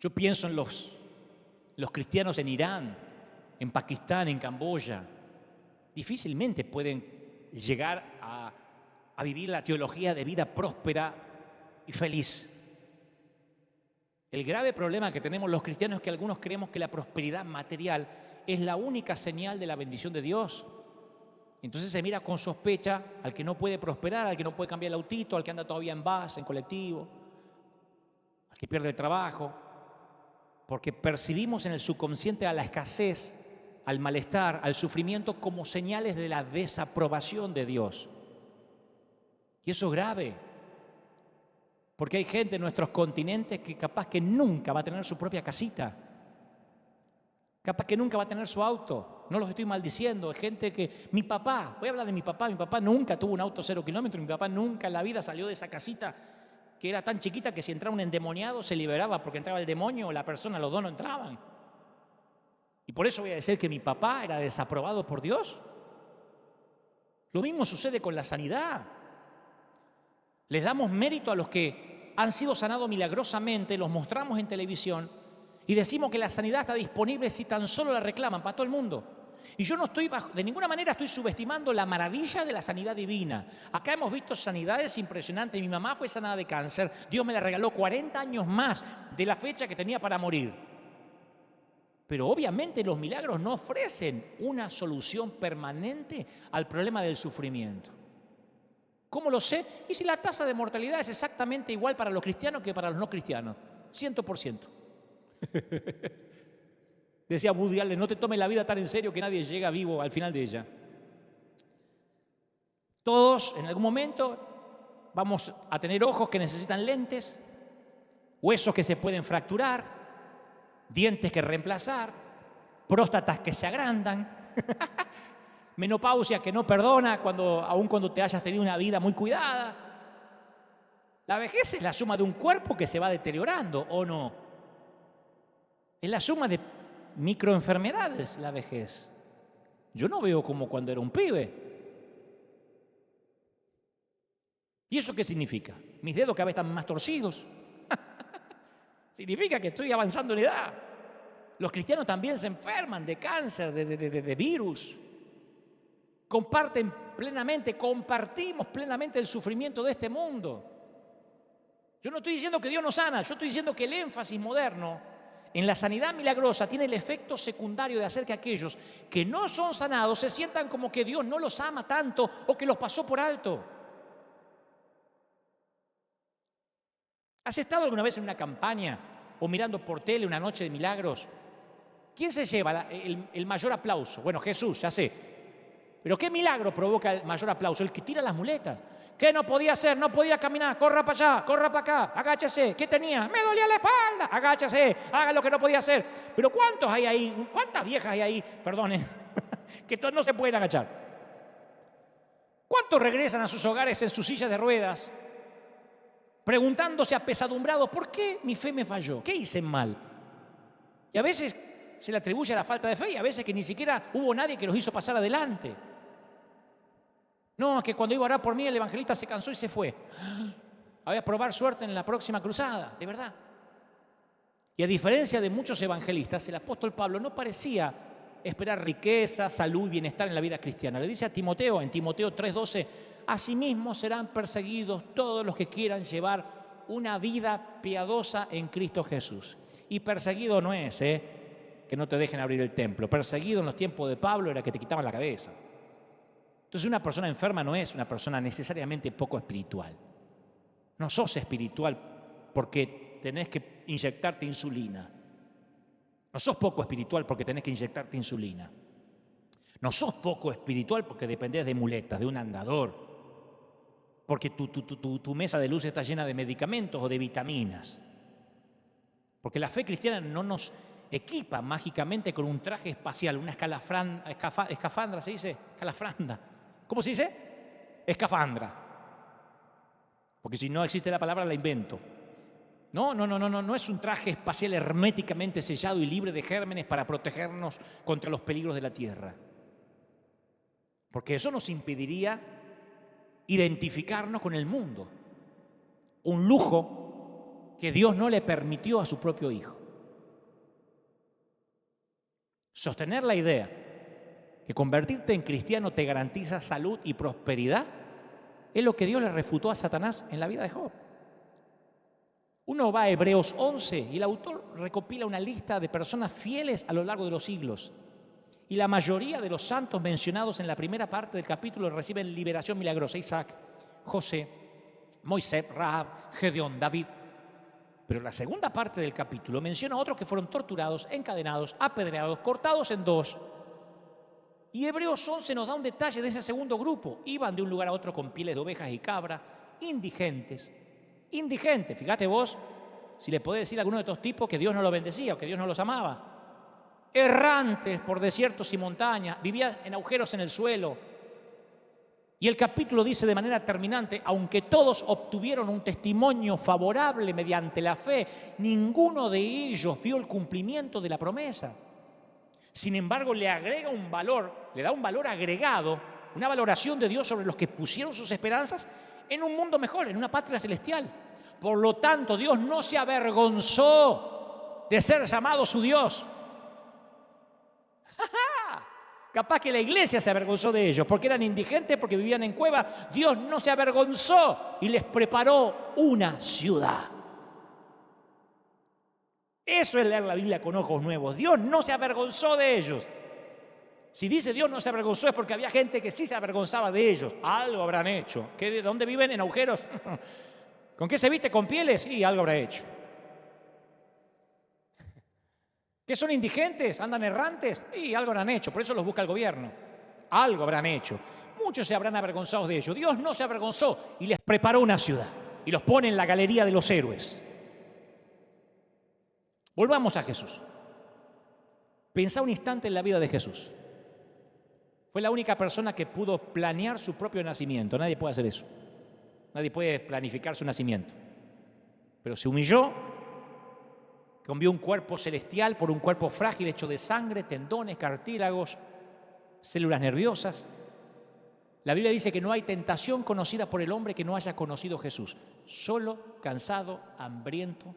Yo pienso en los cristianos en Irán, en Pakistán, en Camboya. Difícilmente pueden llegar a vivir la teología de vida próspera y feliz. El grave problema que tenemos los cristianos es que algunos creemos que la prosperidad material es la única señal de la bendición de Dios. Entonces se mira con sospecha al que no puede prosperar, al que no puede cambiar el autito, al que anda todavía en bus, en colectivo, al que pierde el trabajo, porque percibimos en el subconsciente a la escasez, al malestar, al sufrimiento como señales de la desaprobación de Dios. Y eso es grave, porque hay gente en nuestros continentes que capaz que nunca va a tener su propia casita, capaz que nunca va a tener su auto. No los estoy maldiciendo, es gente que... Mi papá, voy a hablar de mi papá nunca tuvo un auto 0 kilómetros, mi papá nunca en la vida salió de esa casita que era tan chiquita que si entraba un endemoniado se liberaba porque entraba el demonio o la persona, los dos no entraban. Y por eso voy a decir que mi papá era desaprobado por Dios. Lo mismo sucede con la sanidad. Les damos mérito a los que han sido sanados milagrosamente, los mostramos en televisión y decimos que la sanidad está disponible si tan solo la reclaman para todo el mundo. Y yo no estoy, de ninguna manera estoy subestimando la maravilla de la sanidad divina. Acá hemos visto sanidades impresionantes. Mi mamá fue sanada de cáncer. Dios me la regaló 40 años más de la fecha que tenía para morir. Pero obviamente los milagros no ofrecen una solución permanente al problema del sufrimiento. ¿Cómo lo sé? Y si la tasa de mortalidad es exactamente igual para los cristianos que para los no cristianos. 100%. Decía Woody Allen, no te tomes la vida tan en serio que nadie llega vivo al final de ella. Todos en algún momento vamos a tener ojos que necesitan lentes, huesos que se pueden fracturar, dientes que reemplazar, próstatas que se agrandan, menopausia que no perdona aun cuando te hayas tenido una vida muy cuidada. La vejez es la suma de un cuerpo que se va deteriorando, ¿o no? Es la suma de microenfermedades la vejez. Yo no veo como cuando era un pibe. ¿Y eso qué significa? Mis dedos cada vez están más torcidos. Significa que estoy avanzando en edad. Los cristianos también se enferman de cáncer, de virus. Compartimos plenamente el sufrimiento de este mundo. Yo no estoy diciendo que Dios no sana, yo estoy diciendo que el énfasis moderno en la sanidad milagrosa tiene el efecto secundario de hacer que aquellos que no son sanados se sientan como que Dios no los ama tanto o que los pasó por alto. ¿Has estado alguna vez en una campaña o mirando por tele una noche de milagros? ¿Quién se lleva el mayor aplauso? Bueno, Jesús, ya sé. Pero ¿qué milagro provoca el mayor aplauso? El que tira las muletas. ¿Qué no podía hacer? No podía caminar. Corra para allá, corra para acá, agáchese. ¿Qué tenía? Me dolía la espalda. Agáchese, haga lo que no podía hacer. Pero ¿cuántos hay ahí? ¿Cuántas viejas hay ahí? Perdone, que no se pueden agachar. ¿Cuántos regresan a sus hogares en sus sillas de ruedas, preguntándose apesadumbrados, ¿por qué mi fe me falló? ¿Qué hice mal? Y a veces se le atribuye a la falta de fe y a veces que ni siquiera hubo nadie que los hizo pasar adelante. No, que cuando iba a orar por mí el evangelista se cansó y se fue. Voy a probar suerte en la próxima cruzada, de verdad. Y a diferencia de muchos evangelistas, el apóstol Pablo no parecía esperar riqueza, salud y bienestar en la vida cristiana. Le dice a Timoteo, en Timoteo 3:12, asimismo serán perseguidos todos los que quieran llevar una vida piadosa en Cristo Jesús. Y perseguido no es, que no te dejen abrir el templo. Perseguido en los tiempos de Pablo era que te quitaban la cabeza. Entonces una persona enferma no es una persona necesariamente poco espiritual. No sos espiritual porque tenés que inyectarte insulina. No sos poco espiritual porque tenés que inyectarte insulina. No sos poco espiritual porque dependés de muletas, de un andador. Porque tu mesa de luz está llena de medicamentos o de vitaminas. Porque la fe cristiana no nos equipa mágicamente con un traje espacial, una escafandra, ¿se dice? Escalafranda. ¿Cómo se dice? Escafandra. Porque si no existe la palabra, la invento. No es un traje espacial herméticamente sellado y libre de gérmenes para protegernos contra los peligros de la tierra. Porque eso nos impediría identificarnos con el mundo. Un lujo que Dios no le permitió a su propio Hijo. Sostener la idea que convertirte en cristiano te garantiza salud y prosperidad es lo que Dios le refutó a Satanás en la vida de Job. Uno va a Hebreos 11 y el autor recopila una lista de personas fieles a lo largo de los siglos. Y la mayoría de los santos mencionados en la primera parte del capítulo reciben liberación milagrosa. Isaac, José, Moisés, Rahab, Gedeón, David. Pero la segunda parte del capítulo menciona a otros que fueron torturados, encadenados, apedreados, cortados en dos. Y Hebreos 11 nos da un detalle de ese segundo grupo. Iban de un lugar a otro con pieles de ovejas y cabras, indigentes. Indigentes, fíjate vos, si le podés decir a alguno de estos tipos que Dios no los bendecía o que Dios no los amaba. Errantes por desiertos y montañas, vivían en agujeros en el suelo. Y el capítulo dice de manera terminante, aunque todos obtuvieron un testimonio favorable mediante la fe, ninguno de ellos vio el cumplimiento de la promesa. Sin embargo, le da un valor agregado, una valoración de Dios sobre los que pusieron sus esperanzas en un mundo mejor, en una patria celestial. Por lo tanto, Dios no se avergonzó de ser llamado su Dios. Capaz que la iglesia se avergonzó de ellos porque eran indigentes, porque vivían en cuevas. Dios no se avergonzó y les preparó una ciudad. Eso es leer la Biblia con ojos nuevos. Dios no se avergonzó de ellos. Si dice Dios no se avergonzó es porque había gente que sí se avergonzaba de ellos. Algo habrán hecho. ¿De dónde viven? ¿En agujeros? ¿Con qué se viste? ¿Con pieles? Y algo habrá hecho. ¿Que son indigentes? ¿Andan errantes? Y algo habrán hecho. Por eso los busca el gobierno. Algo habrán hecho. Muchos se habrán avergonzado de ellos. Dios no se avergonzó y les preparó una ciudad. Y los pone en la galería de los héroes. Volvamos a Jesús. Pensá un instante en la vida de Jesús. Fue la única persona que pudo planear su propio nacimiento. Nadie puede hacer eso. Nadie puede planificar su nacimiento. Pero se humilló, cambió un cuerpo celestial por un cuerpo frágil hecho de sangre, tendones, cartílagos, células nerviosas. La Biblia dice que no hay tentación conocida por el hombre que no haya conocido Jesús. Solo, cansado, hambriento,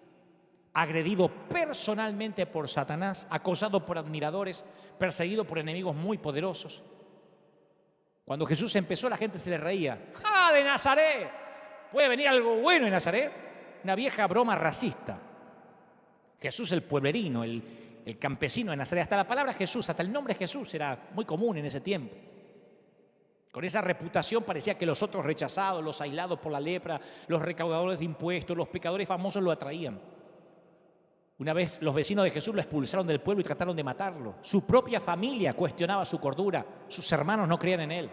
agredido personalmente por Satanás, acosado por admiradores, perseguido por enemigos muy poderosos. Cuando Jesús empezó, la gente se le reía. ¡Ah, de Nazaret! ¿Puede venir algo bueno en Nazaret? Una vieja broma racista. Jesús el pueblerino, el campesino de Nazaret. Hasta la palabra Jesús, hasta el nombre Jesús era muy común en ese tiempo. Con esa reputación parecía que los otros rechazados, los aislados por la lepra, los recaudadores de impuestos, los pecadores famosos lo atraían. Una vez los vecinos de Jesús lo expulsaron del pueblo y trataron de matarlo. Su propia familia cuestionaba su cordura. Sus hermanos no creían en él.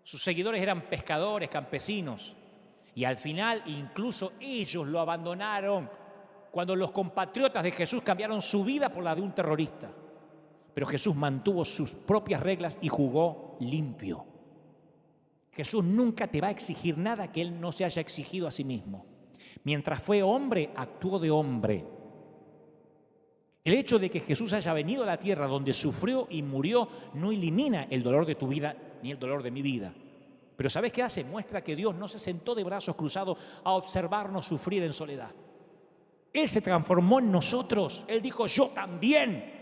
Sus seguidores eran pescadores, campesinos. Y al final incluso ellos lo abandonaron cuando los compatriotas de Jesús cambiaron su vida por la de un terrorista. Pero Jesús mantuvo sus propias reglas y jugó limpio. Jesús nunca te va a exigir nada que Él no se haya exigido a sí mismo. Mientras fue hombre, actuó de hombre. El hecho de que Jesús haya venido a la tierra donde sufrió y murió no elimina el dolor de tu vida ni el dolor de mi vida. Pero ¿sabes qué hace? Muestra que Dios no se sentó de brazos cruzados a observarnos sufrir en soledad. Él se transformó en nosotros. Él dijo, yo también.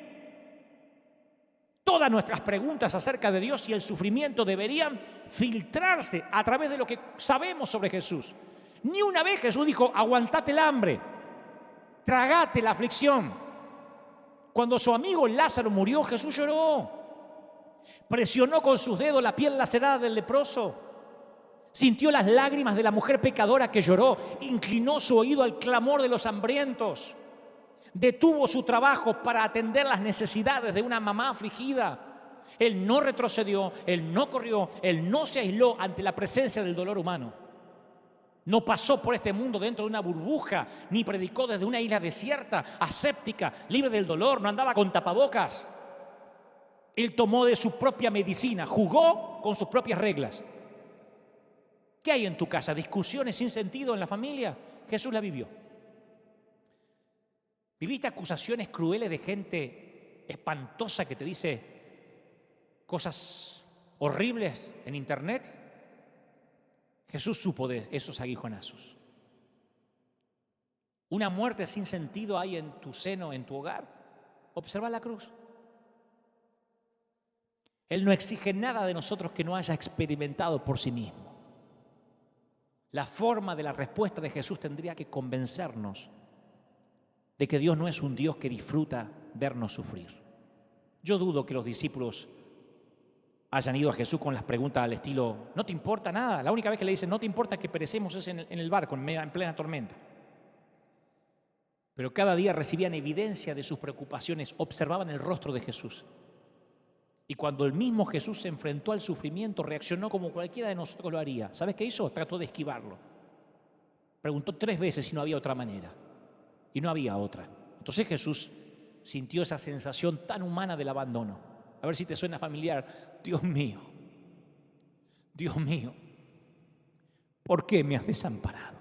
Todas nuestras preguntas acerca de Dios y el sufrimiento deberían filtrarse a través de lo que sabemos sobre Jesús. Ni una vez Jesús dijo, aguantate el hambre, tragate la aflicción. Cuando su amigo Lázaro murió, Jesús lloró. Presionó con sus dedos la piel lacerada del leproso. Sintió las lágrimas de la mujer pecadora que lloró. Inclinó su oído al clamor de los hambrientos. Detuvo su trabajo para atender las necesidades de una mamá afligida. Él no retrocedió, él no corrió, él no se aisló ante la presencia del dolor humano. No pasó por este mundo dentro de una burbuja, ni predicó desde una isla desierta, aséptica, libre del dolor, no andaba con tapabocas. Él tomó de su propia medicina, jugó con sus propias reglas. ¿Qué hay en tu casa? ¿Discusiones sin sentido en la familia? Jesús la vivió. ¿Viviste acusaciones crueles de gente espantosa que te dice cosas horribles en internet? Jesús supo de esos aguijonazos. ¿Una muerte sin sentido hay en tu seno, en tu hogar? Observa la cruz. Él no exige nada de nosotros que no haya experimentado por sí mismo. La forma de la respuesta de Jesús tendría que convencernos de que Dios no es un Dios que disfruta vernos sufrir. Yo dudo que los discípulos hayan ido a Jesús con las preguntas al estilo, ¿no te importa nada? La única vez que le dicen, no te importa que perecemos es en el barco, en plena tormenta. Pero cada día recibían evidencia de sus preocupaciones, observaban el rostro de Jesús. Y cuando el mismo Jesús se enfrentó al sufrimiento, reaccionó como cualquiera de nosotros lo haría. ¿Sabes qué hizo? Trató de esquivarlo. Preguntó 3 veces si no había otra manera. Y no había otra. Entonces Jesús sintió esa sensación tan humana del abandono. A ver si te suena familiar. Dios mío, ¿por qué me has desamparado?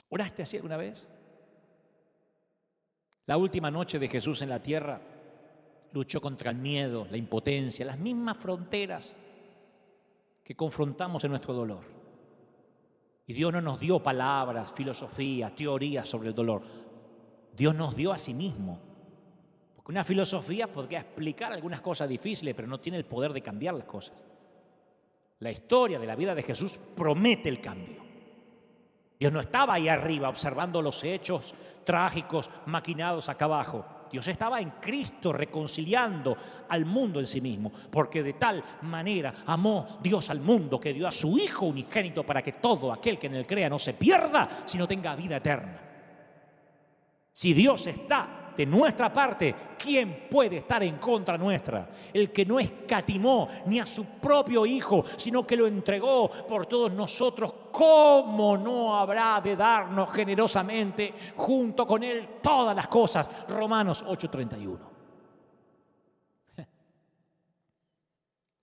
¿Oraste así alguna vez? La última noche de Jesús en la tierra, luchó contra el miedo, la impotencia, las mismas fronteras que confrontamos en nuestro dolor. Y Dios no nos dio palabras, filosofías, teorías sobre el dolor. Dios nos dio a sí mismo. Porque una filosofía podría explicar algunas cosas difíciles, pero no tiene el poder de cambiar las cosas. La historia de la vida de Jesús promete el cambio. Dios no estaba ahí arriba observando los hechos trágicos maquinados acá abajo. Dios estaba en Cristo reconciliando al mundo en sí mismo, porque de tal manera amó Dios al mundo que dio a su Hijo unigénito para que todo aquel que en él crea no se pierda, sino tenga vida eterna. Si Dios está de nuestra parte, ¿quién puede estar en contra nuestra? El que no escatimó ni a su propio Hijo, sino que lo entregó por todos nosotros, ¿cómo no habrá de darnos generosamente junto con Él todas las cosas? Romanos 8:31.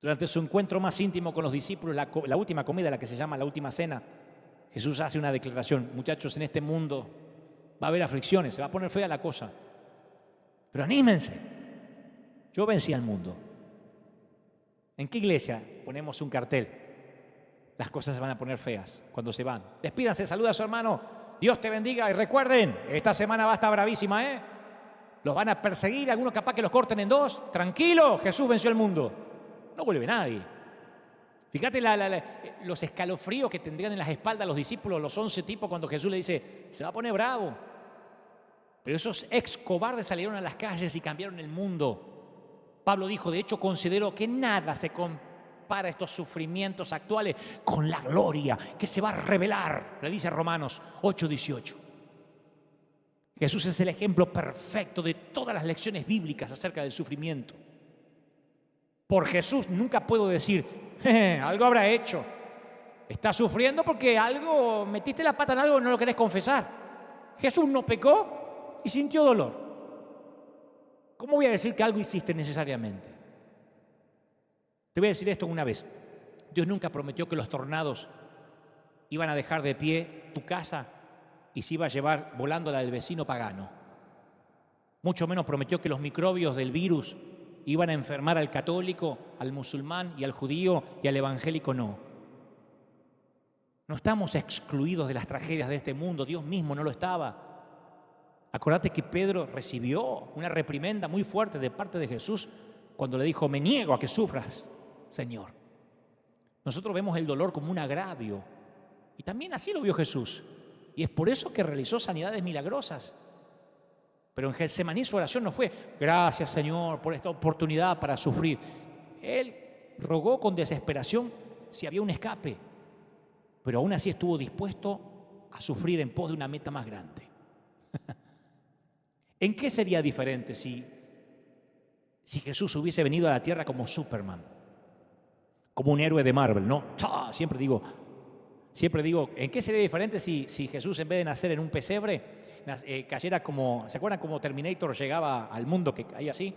Durante su encuentro más íntimo con los discípulos, la última comida, la que se llama la última cena, Jesús hace una declaración: muchachos, en este mundo va a haber aflicciones, se va a poner fea la cosa, pero anímense, yo vencí al mundo. ¿En qué iglesia ponemos un cartel? Las cosas se van a poner feas cuando se van. Despídanse, saluda a su hermano, Dios te bendiga, y recuerden, esta semana va a estar bravísima, los van a perseguir, algunos capaz que los corten en dos. Tranquilo, Jesús venció al mundo. No vuelve nadie. Fíjate los escalofríos que tendrían en las espaldas los discípulos, los 11 tipos, cuando Jesús le dice, se va a poner bravo. Pero esos ex cobardes salieron a las calles y cambiaron el mundo. Pablo dijo, de hecho, considero que nada se compara a estos sufrimientos actuales con la gloria que se va a revelar, le dice Romanos 8:18. Jesús es el ejemplo perfecto de todas las lecciones bíblicas acerca del sufrimiento. Por Jesús nunca puedo decir, algo habrá hecho. Estás sufriendo porque algo, metiste la pata en algo y no lo querés confesar. Jesús no pecó y sintió dolor. ¿Cómo voy a decir que algo hiciste necesariamente? Te voy a decir esto una vez. Dios nunca prometió que los tornados iban a dejar de pie tu casa y se iba a llevar volando la del vecino pagano. Mucho menos prometió que los microbios del virus iban a enfermar al católico, al musulmán y al judío, y al evangélico no. No estamos excluidos de las tragedias de este mundo. Dios mismo no lo estaba. Acordate que Pedro recibió una reprimenda muy fuerte de parte de Jesús cuando le dijo, me niego a que sufras, Señor. Nosotros vemos el dolor como un agravio, y también así lo vio Jesús, y es por eso que realizó sanidades milagrosas. Pero en Getsemaní su oración no fue, gracias, Señor, por esta oportunidad para sufrir. Él rogó con desesperación si había un escape, pero aún así estuvo dispuesto a sufrir en pos de una meta más grande. ¿En qué sería diferente si Jesús hubiese venido a la tierra como Superman, como un héroe de Marvel? No, siempre digo, ¿en qué sería diferente si Jesús, en vez de nacer en un pesebre, cayera como, ¿se acuerdan cómo Terminator llegaba al mundo, que caía así?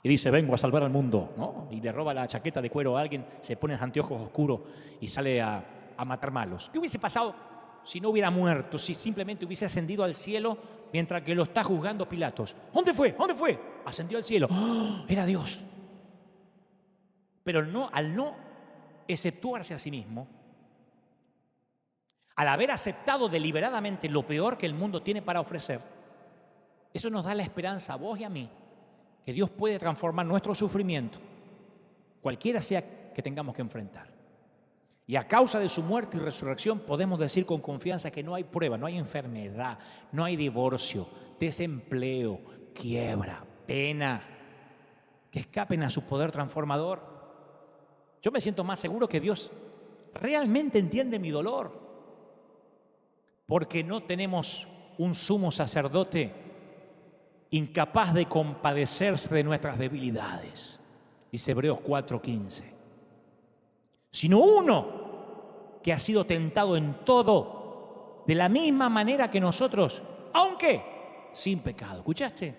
Y dice, vengo a salvar al mundo, ¿no? Y le roba la chaqueta de cuero a alguien, se pone anteojos oscuros y sale a matar malos. ¿Qué hubiese pasado si no hubiera muerto, si simplemente hubiese ascendido al cielo mientras que lo está juzgando Pilatos? ¿Dónde fue? ¿Dónde fue? Ascendió al cielo. ¡Oh! Era Dios. Pero al no exceptuarse a sí mismo, al haber aceptado deliberadamente lo peor que el mundo tiene para ofrecer, eso nos da la esperanza a vos y a mí que Dios puede transformar nuestro sufrimiento, cualquiera sea que tengamos que enfrentar. Y a causa de su muerte y resurrección podemos decir con confianza que no hay prueba, no hay enfermedad, no hay divorcio, desempleo, quiebra, pena, que escapen a su poder transformador. Yo me siento más seguro que Dios realmente entiende mi dolor, porque no tenemos un sumo sacerdote incapaz de compadecerse de nuestras debilidades, dice Hebreos 4:15, sino uno que ha sido tentado en todo de la misma manera que nosotros, aunque sin pecado. ¿Escuchaste?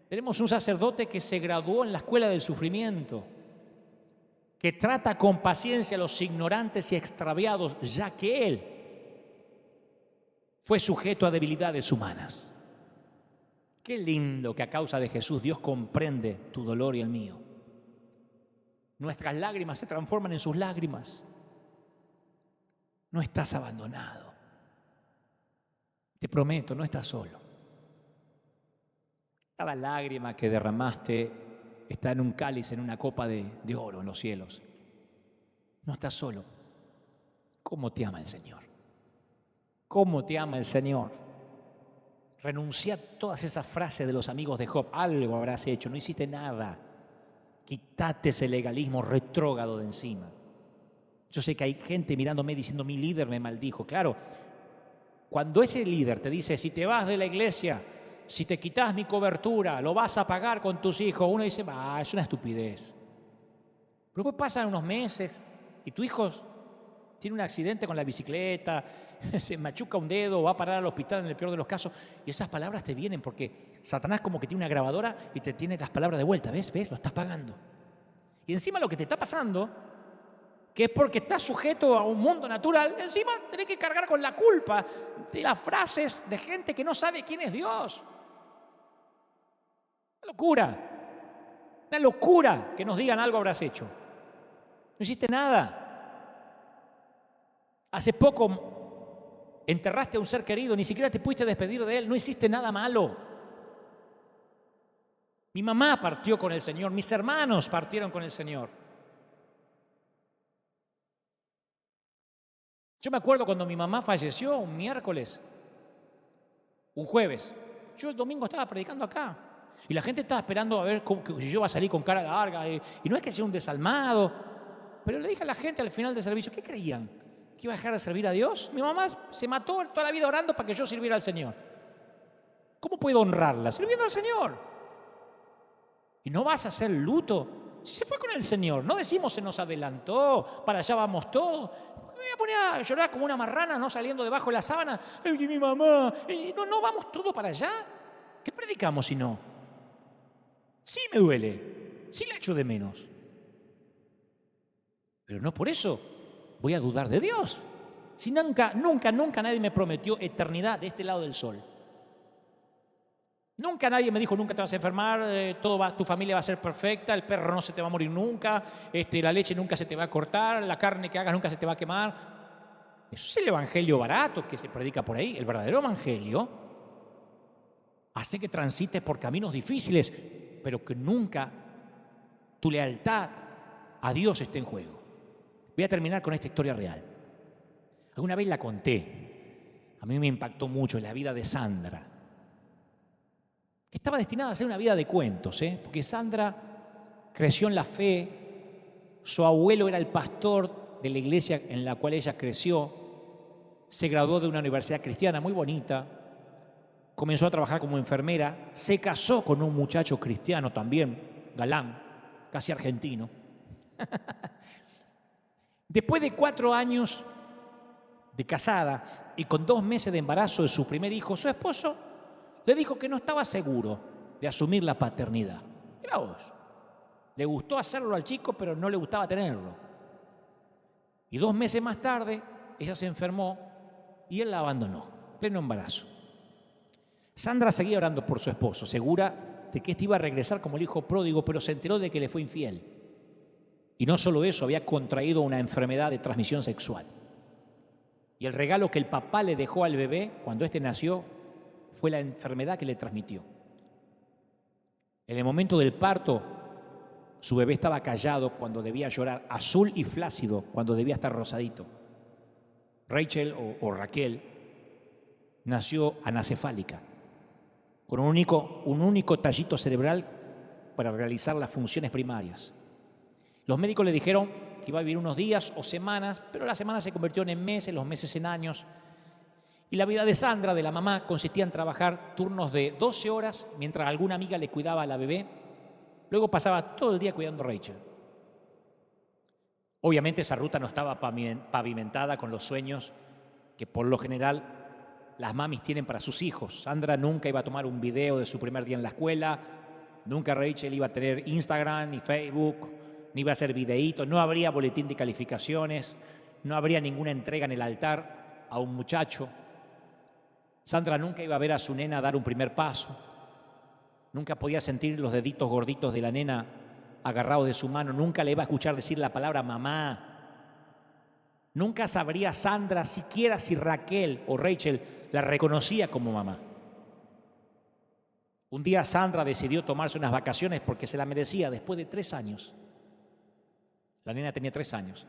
Tenemos un sacerdote que se graduó en la escuela del sufrimiento, que trata con paciencia a los ignorantes y extraviados, ya que él fue sujeto a debilidades humanas. Qué lindo que a causa de Jesús Dios comprende tu dolor y el mío. Nuestras lágrimas se transforman en sus lágrimas. No estás abandonado. Te prometo, no estás solo. Cada lágrima que derramaste está en un cáliz, en una copa de oro en los cielos. No estás solo. ¿Cómo te ama el Señor? ¿Cómo te ama el Señor? Renuncia a todas esas frases de los amigos de Job. Algo habrás hecho, no hiciste nada. Quítate ese legalismo retrógrado de encima. Yo sé que hay gente mirándome diciendo, mi líder me maldijo. Claro, cuando ese líder te dice, si te vas de la iglesia, si te quitas mi cobertura, lo vas a pagar con tus hijos, uno dice, es una estupidez. Pero después pasan unos meses y tu hijo tiene un accidente con la bicicleta, se machuca un dedo, va a parar al hospital en el peor de los casos, y esas palabras te vienen porque Satanás como que tiene una grabadora y te tiene las palabras de vuelta. ¿Ves? Lo estás pagando. Y encima lo que te está pasando, que es porque estás sujeto a un mundo natural, encima tenés que cargar con la culpa de las frases de gente que no sabe quién es Dios. Una locura que nos digan algo habrás hecho. No hiciste nada. Hace poco enterraste a un ser querido, ni siquiera te pudiste despedir de él, no hiciste nada malo. Mi mamá partió con el Señor, mis hermanos partieron con el Señor. Yo me acuerdo cuando mi mamá falleció un miércoles, un jueves. Yo el domingo estaba predicando acá y la gente estaba esperando a ver si yo iba a salir con cara larga. Y no es que sea un desalmado, pero le dije a la gente al final del servicio, ¿qué creían? ¿Que iba a dejar de servir a Dios? Mi mamá se mató toda la vida orando para que yo sirviera al Señor. ¿Cómo puedo honrarla? Sirviendo al Señor. ¿Y no vas a hacer luto? Si se fue con el Señor, no decimos se nos adelantó, para allá vamos todos. Me voy a poner a llorar como una marrana, no saliendo debajo de la sábana. ¡Ay, que mi mamá! No vamos todos para allá. ¿Qué predicamos si no? Sí me duele, sí la echo de menos. Pero no por eso voy a dudar de Dios. Si nunca nadie me prometió eternidad de este lado del sol. Nunca nadie me dijo, nunca te vas a enfermar, tu familia va a ser perfecta, el perro no se te va a morir nunca, la leche nunca se te va a cortar, la carne que hagas nunca se te va a quemar. Eso es el evangelio barato que se predica por ahí. El verdadero evangelio hace que transites por caminos difíciles, pero que nunca tu lealtad a Dios esté en juego. Voy a terminar con esta historia real. Alguna vez la conté. A mí me impactó mucho la vida de Sandra. Estaba destinada a ser una vida de cuentos, porque Sandra creció en la fe, su abuelo era el pastor de la iglesia en la cual ella creció, se graduó de una universidad cristiana muy bonita, comenzó a trabajar como enfermera, se casó con un muchacho cristiano también, galán, casi argentino. Después de 4 años de casada y con 2 meses de embarazo de su primer hijo, su esposo le dijo que no estaba seguro de asumir la paternidad. Mirá vos, le gustó hacerlo al chico, pero no le gustaba tenerlo. Y 2 meses más tarde, ella se enfermó y él la abandonó, pleno embarazo. Sandra seguía orando por su esposo, segura de que este iba a regresar como el hijo pródigo, pero se enteró de que le fue infiel. Y no solo eso, había contraído una enfermedad de transmisión sexual. Y el regalo que el papá le dejó al bebé cuando éste nació fue la enfermedad que le transmitió. En el momento del parto, su bebé estaba callado cuando debía llorar, azul y flácido cuando debía estar rosadito. Rachel o Raquel nació anacefálica, con un único tallito cerebral para realizar las funciones primarias. Los médicos le dijeron que iba a vivir unos días o semanas, pero las semanas se convirtieron en meses, los meses en años. Y la vida de Sandra, de la mamá, consistía en trabajar turnos de 12 horas mientras alguna amiga le cuidaba a la bebé. Luego pasaba todo el día cuidando a Rachel. Obviamente esa ruta no estaba pavimentada con los sueños que por lo general las mamis tienen para sus hijos. Sandra nunca iba a tomar un video de su primer día en la escuela, nunca Rachel iba a tener Instagram ni Facebook, ni iba a hacer videitos, no habría boletín de calificaciones, no habría ninguna entrega en el altar a un muchacho. Sandra nunca iba a ver a su nena dar un primer paso. Nunca podía sentir los deditos gorditos de la nena agarrados de su mano. Nunca le iba a escuchar decir la palabra mamá. Nunca sabría Sandra siquiera si Raquel o Rachel la reconocía como mamá. Un día Sandra decidió tomarse unas vacaciones porque se la merecía después de 3 años. La nena tenía 3 años.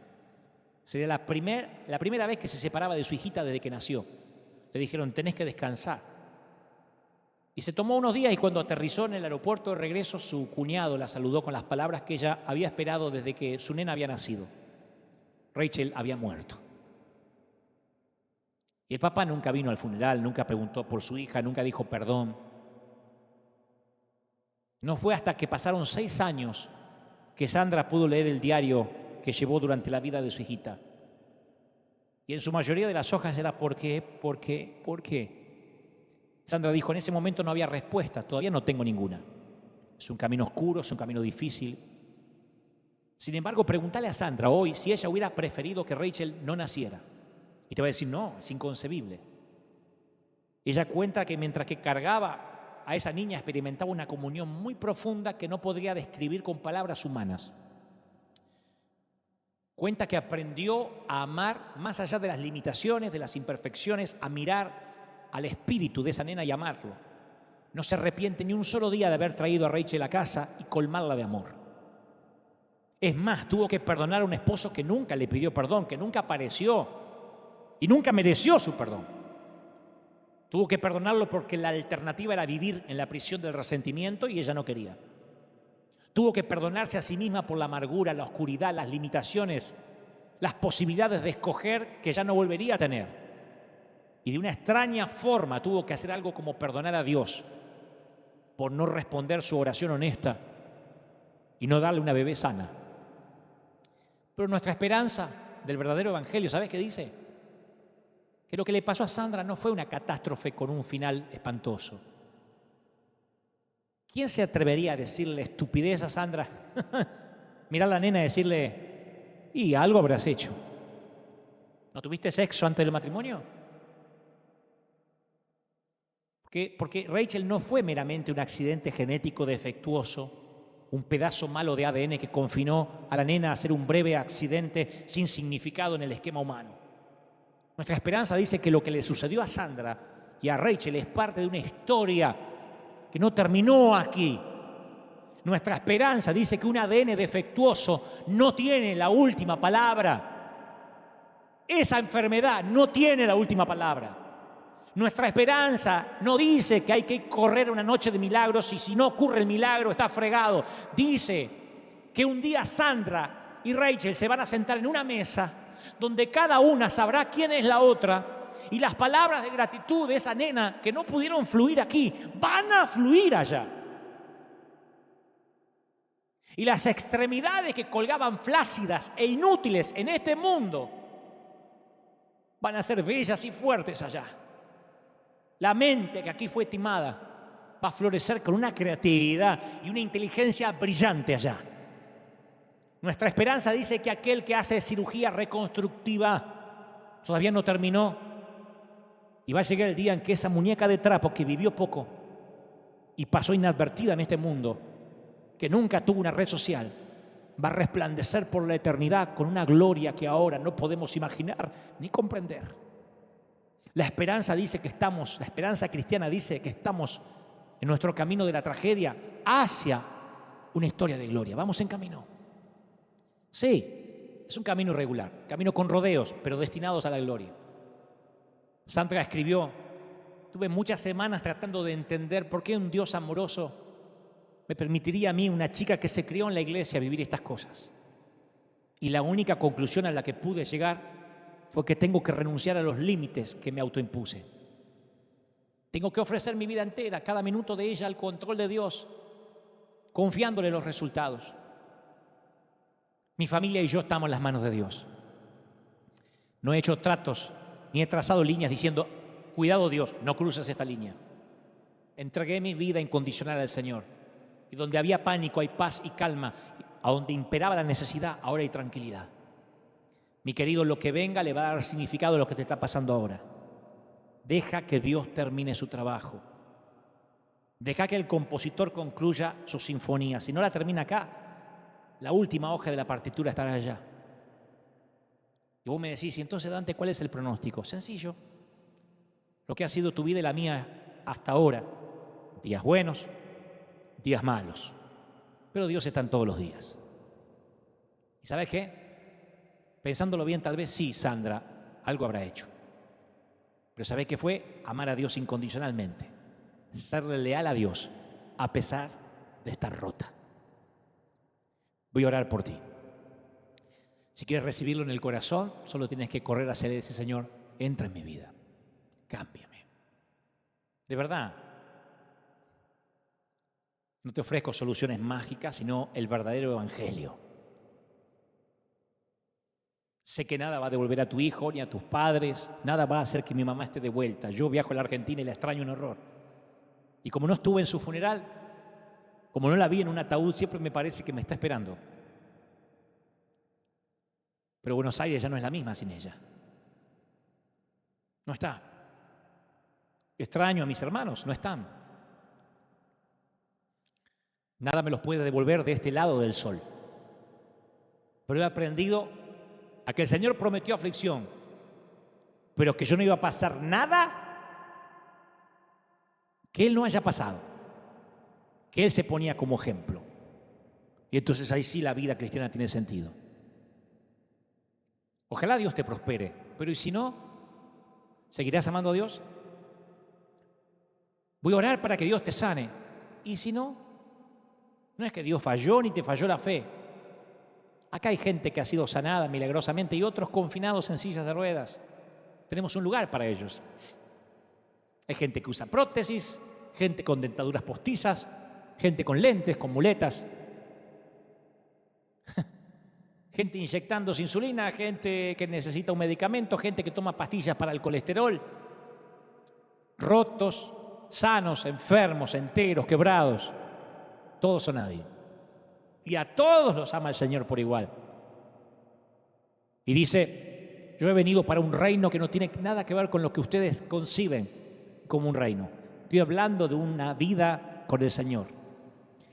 Sería la primera vez que se separaba de su hijita desde que nació. Le dijeron, tenés que descansar. Y se tomó unos días y cuando aterrizó en el aeropuerto de regreso, su cuñado la saludó con las palabras que ella había esperado desde que su nena había nacido. Rachel había muerto. Y el papá nunca vino al funeral, nunca preguntó por su hija, nunca dijo perdón. No fue hasta que pasaron 6 años que Sandra pudo leer el diario que llevó durante la vida de su hijita. Y en su mayoría de las hojas era ¿por qué? ¿Por qué? ¿Por qué? Sandra dijo, en ese momento no había respuesta, todavía no tengo ninguna. Es un camino oscuro, es un camino difícil. Sin embargo, pregúntale a Sandra hoy si ella hubiera preferido que Rachel no naciera. Y te va a decir, no, es inconcebible. Ella cuenta que mientras que cargaba a esa niña experimentaba una comunión muy profunda que no podría describir con palabras humanas. Cuenta que aprendió a amar más allá de las limitaciones, de las imperfecciones, a mirar al espíritu de esa nena y amarlo. No se arrepiente ni un solo día de haber traído a Rachel a casa y colmarla de amor. Es más, tuvo que perdonar a un esposo que nunca le pidió perdón, que nunca apareció y nunca mereció su perdón. Tuvo que perdonarlo porque la alternativa era vivir en la prisión del resentimiento y ella no quería. Tuvo que perdonarse a sí misma por la amargura, la oscuridad, las limitaciones, las posibilidades de escoger que ya no volvería a tener. Y de una extraña forma tuvo que hacer algo como perdonar a Dios por no responder su oración honesta y no darle una bebé sana. Pero nuestra esperanza del verdadero evangelio, ¿sabes qué dice? Que lo que le pasó a Sandra no fue una catástrofe con un final espantoso. ¿Quién se atrevería a decirle estupidez a Sandra? Mirar a la nena y decirle, y algo habrás hecho. ¿No tuviste sexo antes del matrimonio? Porque Rachel no fue meramente un accidente genético defectuoso, un pedazo malo de ADN que confinó a la nena a hacer un breve accidente sin significado en el esquema humano. Nuestra esperanza dice que lo que le sucedió a Sandra y a Rachel es parte de una historia que no terminó aquí. Nuestra esperanza dice que un ADN defectuoso no tiene la última palabra. Esa enfermedad no tiene la última palabra. Nuestra esperanza no dice que hay que correr una noche de milagros y si no ocurre el milagro está fregado. Dice que un día Sandra y Rachel se van a sentar en una mesa donde cada una sabrá quién es la otra y las palabras de gratitud de esa nena que no pudieron fluir aquí van a fluir allá. Y las extremidades que colgaban flácidas e inútiles en este mundo van a ser bellas y fuertes allá. La mente que aquí fue timada va a florecer con una creatividad y una inteligencia brillante allá. Nuestra esperanza dice que aquel que hace cirugía reconstructiva todavía no terminó y va a llegar el día en que esa muñeca de trapo que vivió poco y pasó inadvertida en este mundo, que nunca tuvo una red social, va a resplandecer por la eternidad con una gloria que ahora no podemos imaginar ni comprender. La esperanza cristiana dice que estamos en nuestro camino de la tragedia hacia una historia de gloria. Vamos en camino. Sí, es un camino irregular, camino con rodeos, pero destinados a la gloria. Sandra escribió, tuve muchas semanas tratando de entender por qué un Dios amoroso me permitiría a mí, una chica que se crió en la iglesia, vivir estas cosas. Y la única conclusión a la que pude llegar fue que tengo que renunciar a los límites que me autoimpuse. Tengo que ofrecer mi vida entera, cada minuto de ella, al control de Dios, confiándole los resultados. Mi familia y yo estamos en las manos de Dios. No he hecho tratos ni he trazado líneas diciendo, cuidado Dios, no cruces esta línea. Entregué mi vida incondicional al Señor. Y donde había pánico hay paz y calma. A donde imperaba la necesidad, ahora hay tranquilidad. Mi querido, lo que venga le va a dar significado a lo que te está pasando ahora. Deja que Dios termine su trabajo. Deja que el compositor concluya su sinfonía. Si no la termina acá, la última hoja de la partitura estará allá. Y vos me decís, y entonces, Dante, ¿cuál es el pronóstico? Sencillo. Lo que ha sido tu vida y la mía hasta ahora. Días buenos, días malos. Pero Dios está en todos los días. ¿Y sabes qué? Pensándolo bien, tal vez sí, Sandra, algo habrá hecho. Pero ¿sabés qué fue? Amar a Dios incondicionalmente. Serle leal a Dios, a pesar de estar rota. Voy a orar por ti. Si quieres recibirlo en el corazón, solo tienes que correr hacia él y decir, Señor, entra en mi vida, cámbiame. De verdad, no te ofrezco soluciones mágicas, sino el verdadero evangelio. Sé que nada va a devolver a tu hijo ni a tus padres, nada va a hacer que mi mamá esté de vuelta. Yo viajo a la Argentina y la extraño un horror. Y como no estuve en su funeral, como no la vi en un ataúd, siempre me parece que me está esperando. Pero Buenos Aires ya no es la misma sin ella. No está. Extraño a mis hermanos, no están. Nada me los puede devolver de este lado del sol. Pero he aprendido a que el Señor prometió aflicción, pero que yo no iba a pasar nada que Él no haya pasado, que Él se ponía como ejemplo. Y entonces ahí sí la vida cristiana tiene sentido. Ojalá Dios te prospere, pero ¿y si no? ¿Seguirás amando a Dios? Voy a orar para que Dios te sane. ¿Y si no? No es que Dios falló ni te falló la fe. Acá hay gente que ha sido sanada milagrosamente y otros confinados en sillas de ruedas. Tenemos un lugar para ellos. Hay gente que usa prótesis, gente con dentaduras postizas, gente con lentes, con muletas, gente inyectándose insulina, gente que necesita un medicamento, gente que toma pastillas para el colesterol, rotos, sanos, enfermos, enteros, quebrados. Todos son nadie. Y a todos los ama el Señor por igual. Y dice, yo he venido para un reino que no tiene nada que ver con lo que ustedes conciben como un reino. Estoy hablando de una vida con el Señor.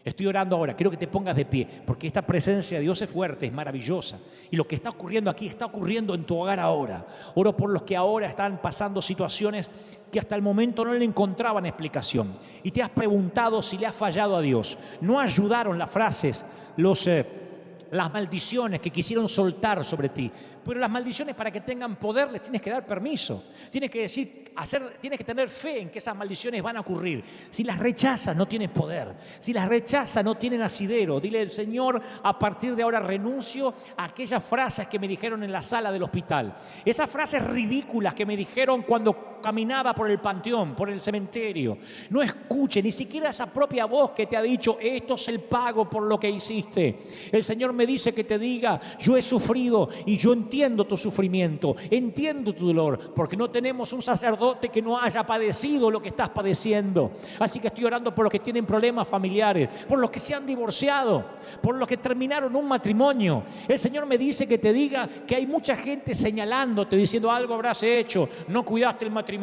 Estoy orando ahora, quiero que te pongas de pie, porque esta presencia de Dios es fuerte, es maravillosa. Y lo que está ocurriendo aquí está ocurriendo en tu hogar ahora. Oro por los que ahora están pasando situaciones que hasta el momento no le encontraban explicación. Y te has preguntado si le has fallado a Dios. No ayudaron las frases, las maldiciones que quisieron soltar sobre ti. Pero las maldiciones, para que tengan poder, les tienes que dar permiso. Tienes que tener fe en que esas maldiciones van a ocurrir. Si las rechazas, no tienes poder. Si las rechazas, no tienen asidero. Dile, Señor, a partir de ahora renuncio a aquellas frases que me dijeron en la sala del hospital. Esas frases ridículas que me dijeron cuando caminaba por el panteón, por el cementerio. No escuche ni siquiera esa propia voz que te ha dicho, esto es el pago por lo que hiciste. El Señor me dice que te diga, yo he sufrido y yo entiendo tu sufrimiento, entiendo tu dolor, porque no tenemos un sacerdote que no haya padecido lo que estás padeciendo. Así que estoy orando por los que tienen problemas familiares, por los que se han divorciado, por los que terminaron un matrimonio. El Señor me dice que te diga que hay mucha gente señalándote, diciendo algo habrás hecho, no cuidaste el matrimonio,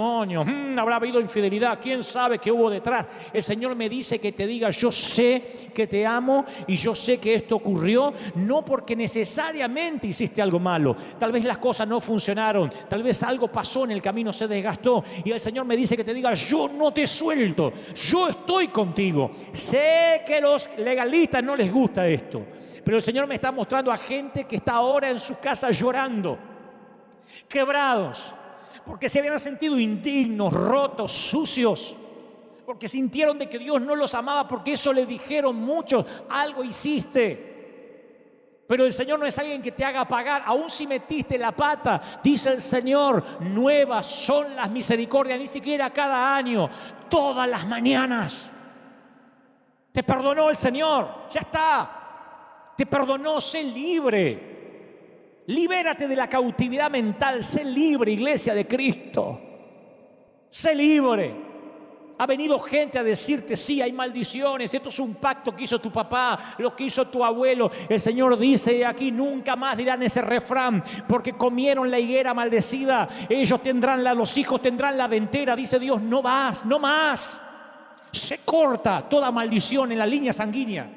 habrá habido infidelidad, quién sabe qué hubo detrás. El Señor me dice que te diga, yo sé que te amo y yo sé que esto ocurrió no porque necesariamente hiciste algo malo. Tal vez las cosas no funcionaron, tal vez algo pasó en el camino, se desgastó, y el Señor me dice que te diga, yo no te suelto, yo estoy contigo. Sé que a los legalistas no les gusta esto, pero el Señor me está mostrando a gente que está ahora en su casa llorando, quebrados, porque se habían sentido indignos, rotos, sucios, porque sintieron de que Dios no los amaba, porque eso le dijeron muchos, algo hiciste. Pero el Señor no es alguien que te haga pagar, aún si metiste la pata, dice el Señor, nuevas son las misericordias, ni siquiera cada año, todas las mañanas. Te perdonó el Señor, ya está, te perdonó, sé libre. Libérate de la cautividad mental, sé libre, iglesia de Cristo. Sé libre. Ha venido gente a decirte, sí, hay maldiciones, esto es un pacto que hizo tu papá, lo que hizo tu abuelo. El Señor dice aquí, nunca más dirán ese refrán, porque comieron la higuera maldecida, ellos tendrán los hijos tendrán la dentera. Dice Dios, no más, no más. Se corta toda maldición en la línea sanguínea.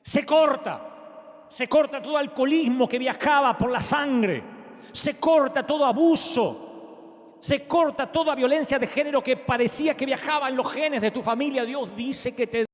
Se corta todo alcoholismo que viajaba por la sangre. Se corta todo abuso. Se corta toda violencia de género que parecía que viajaba en los genes de tu familia. Dios dice que te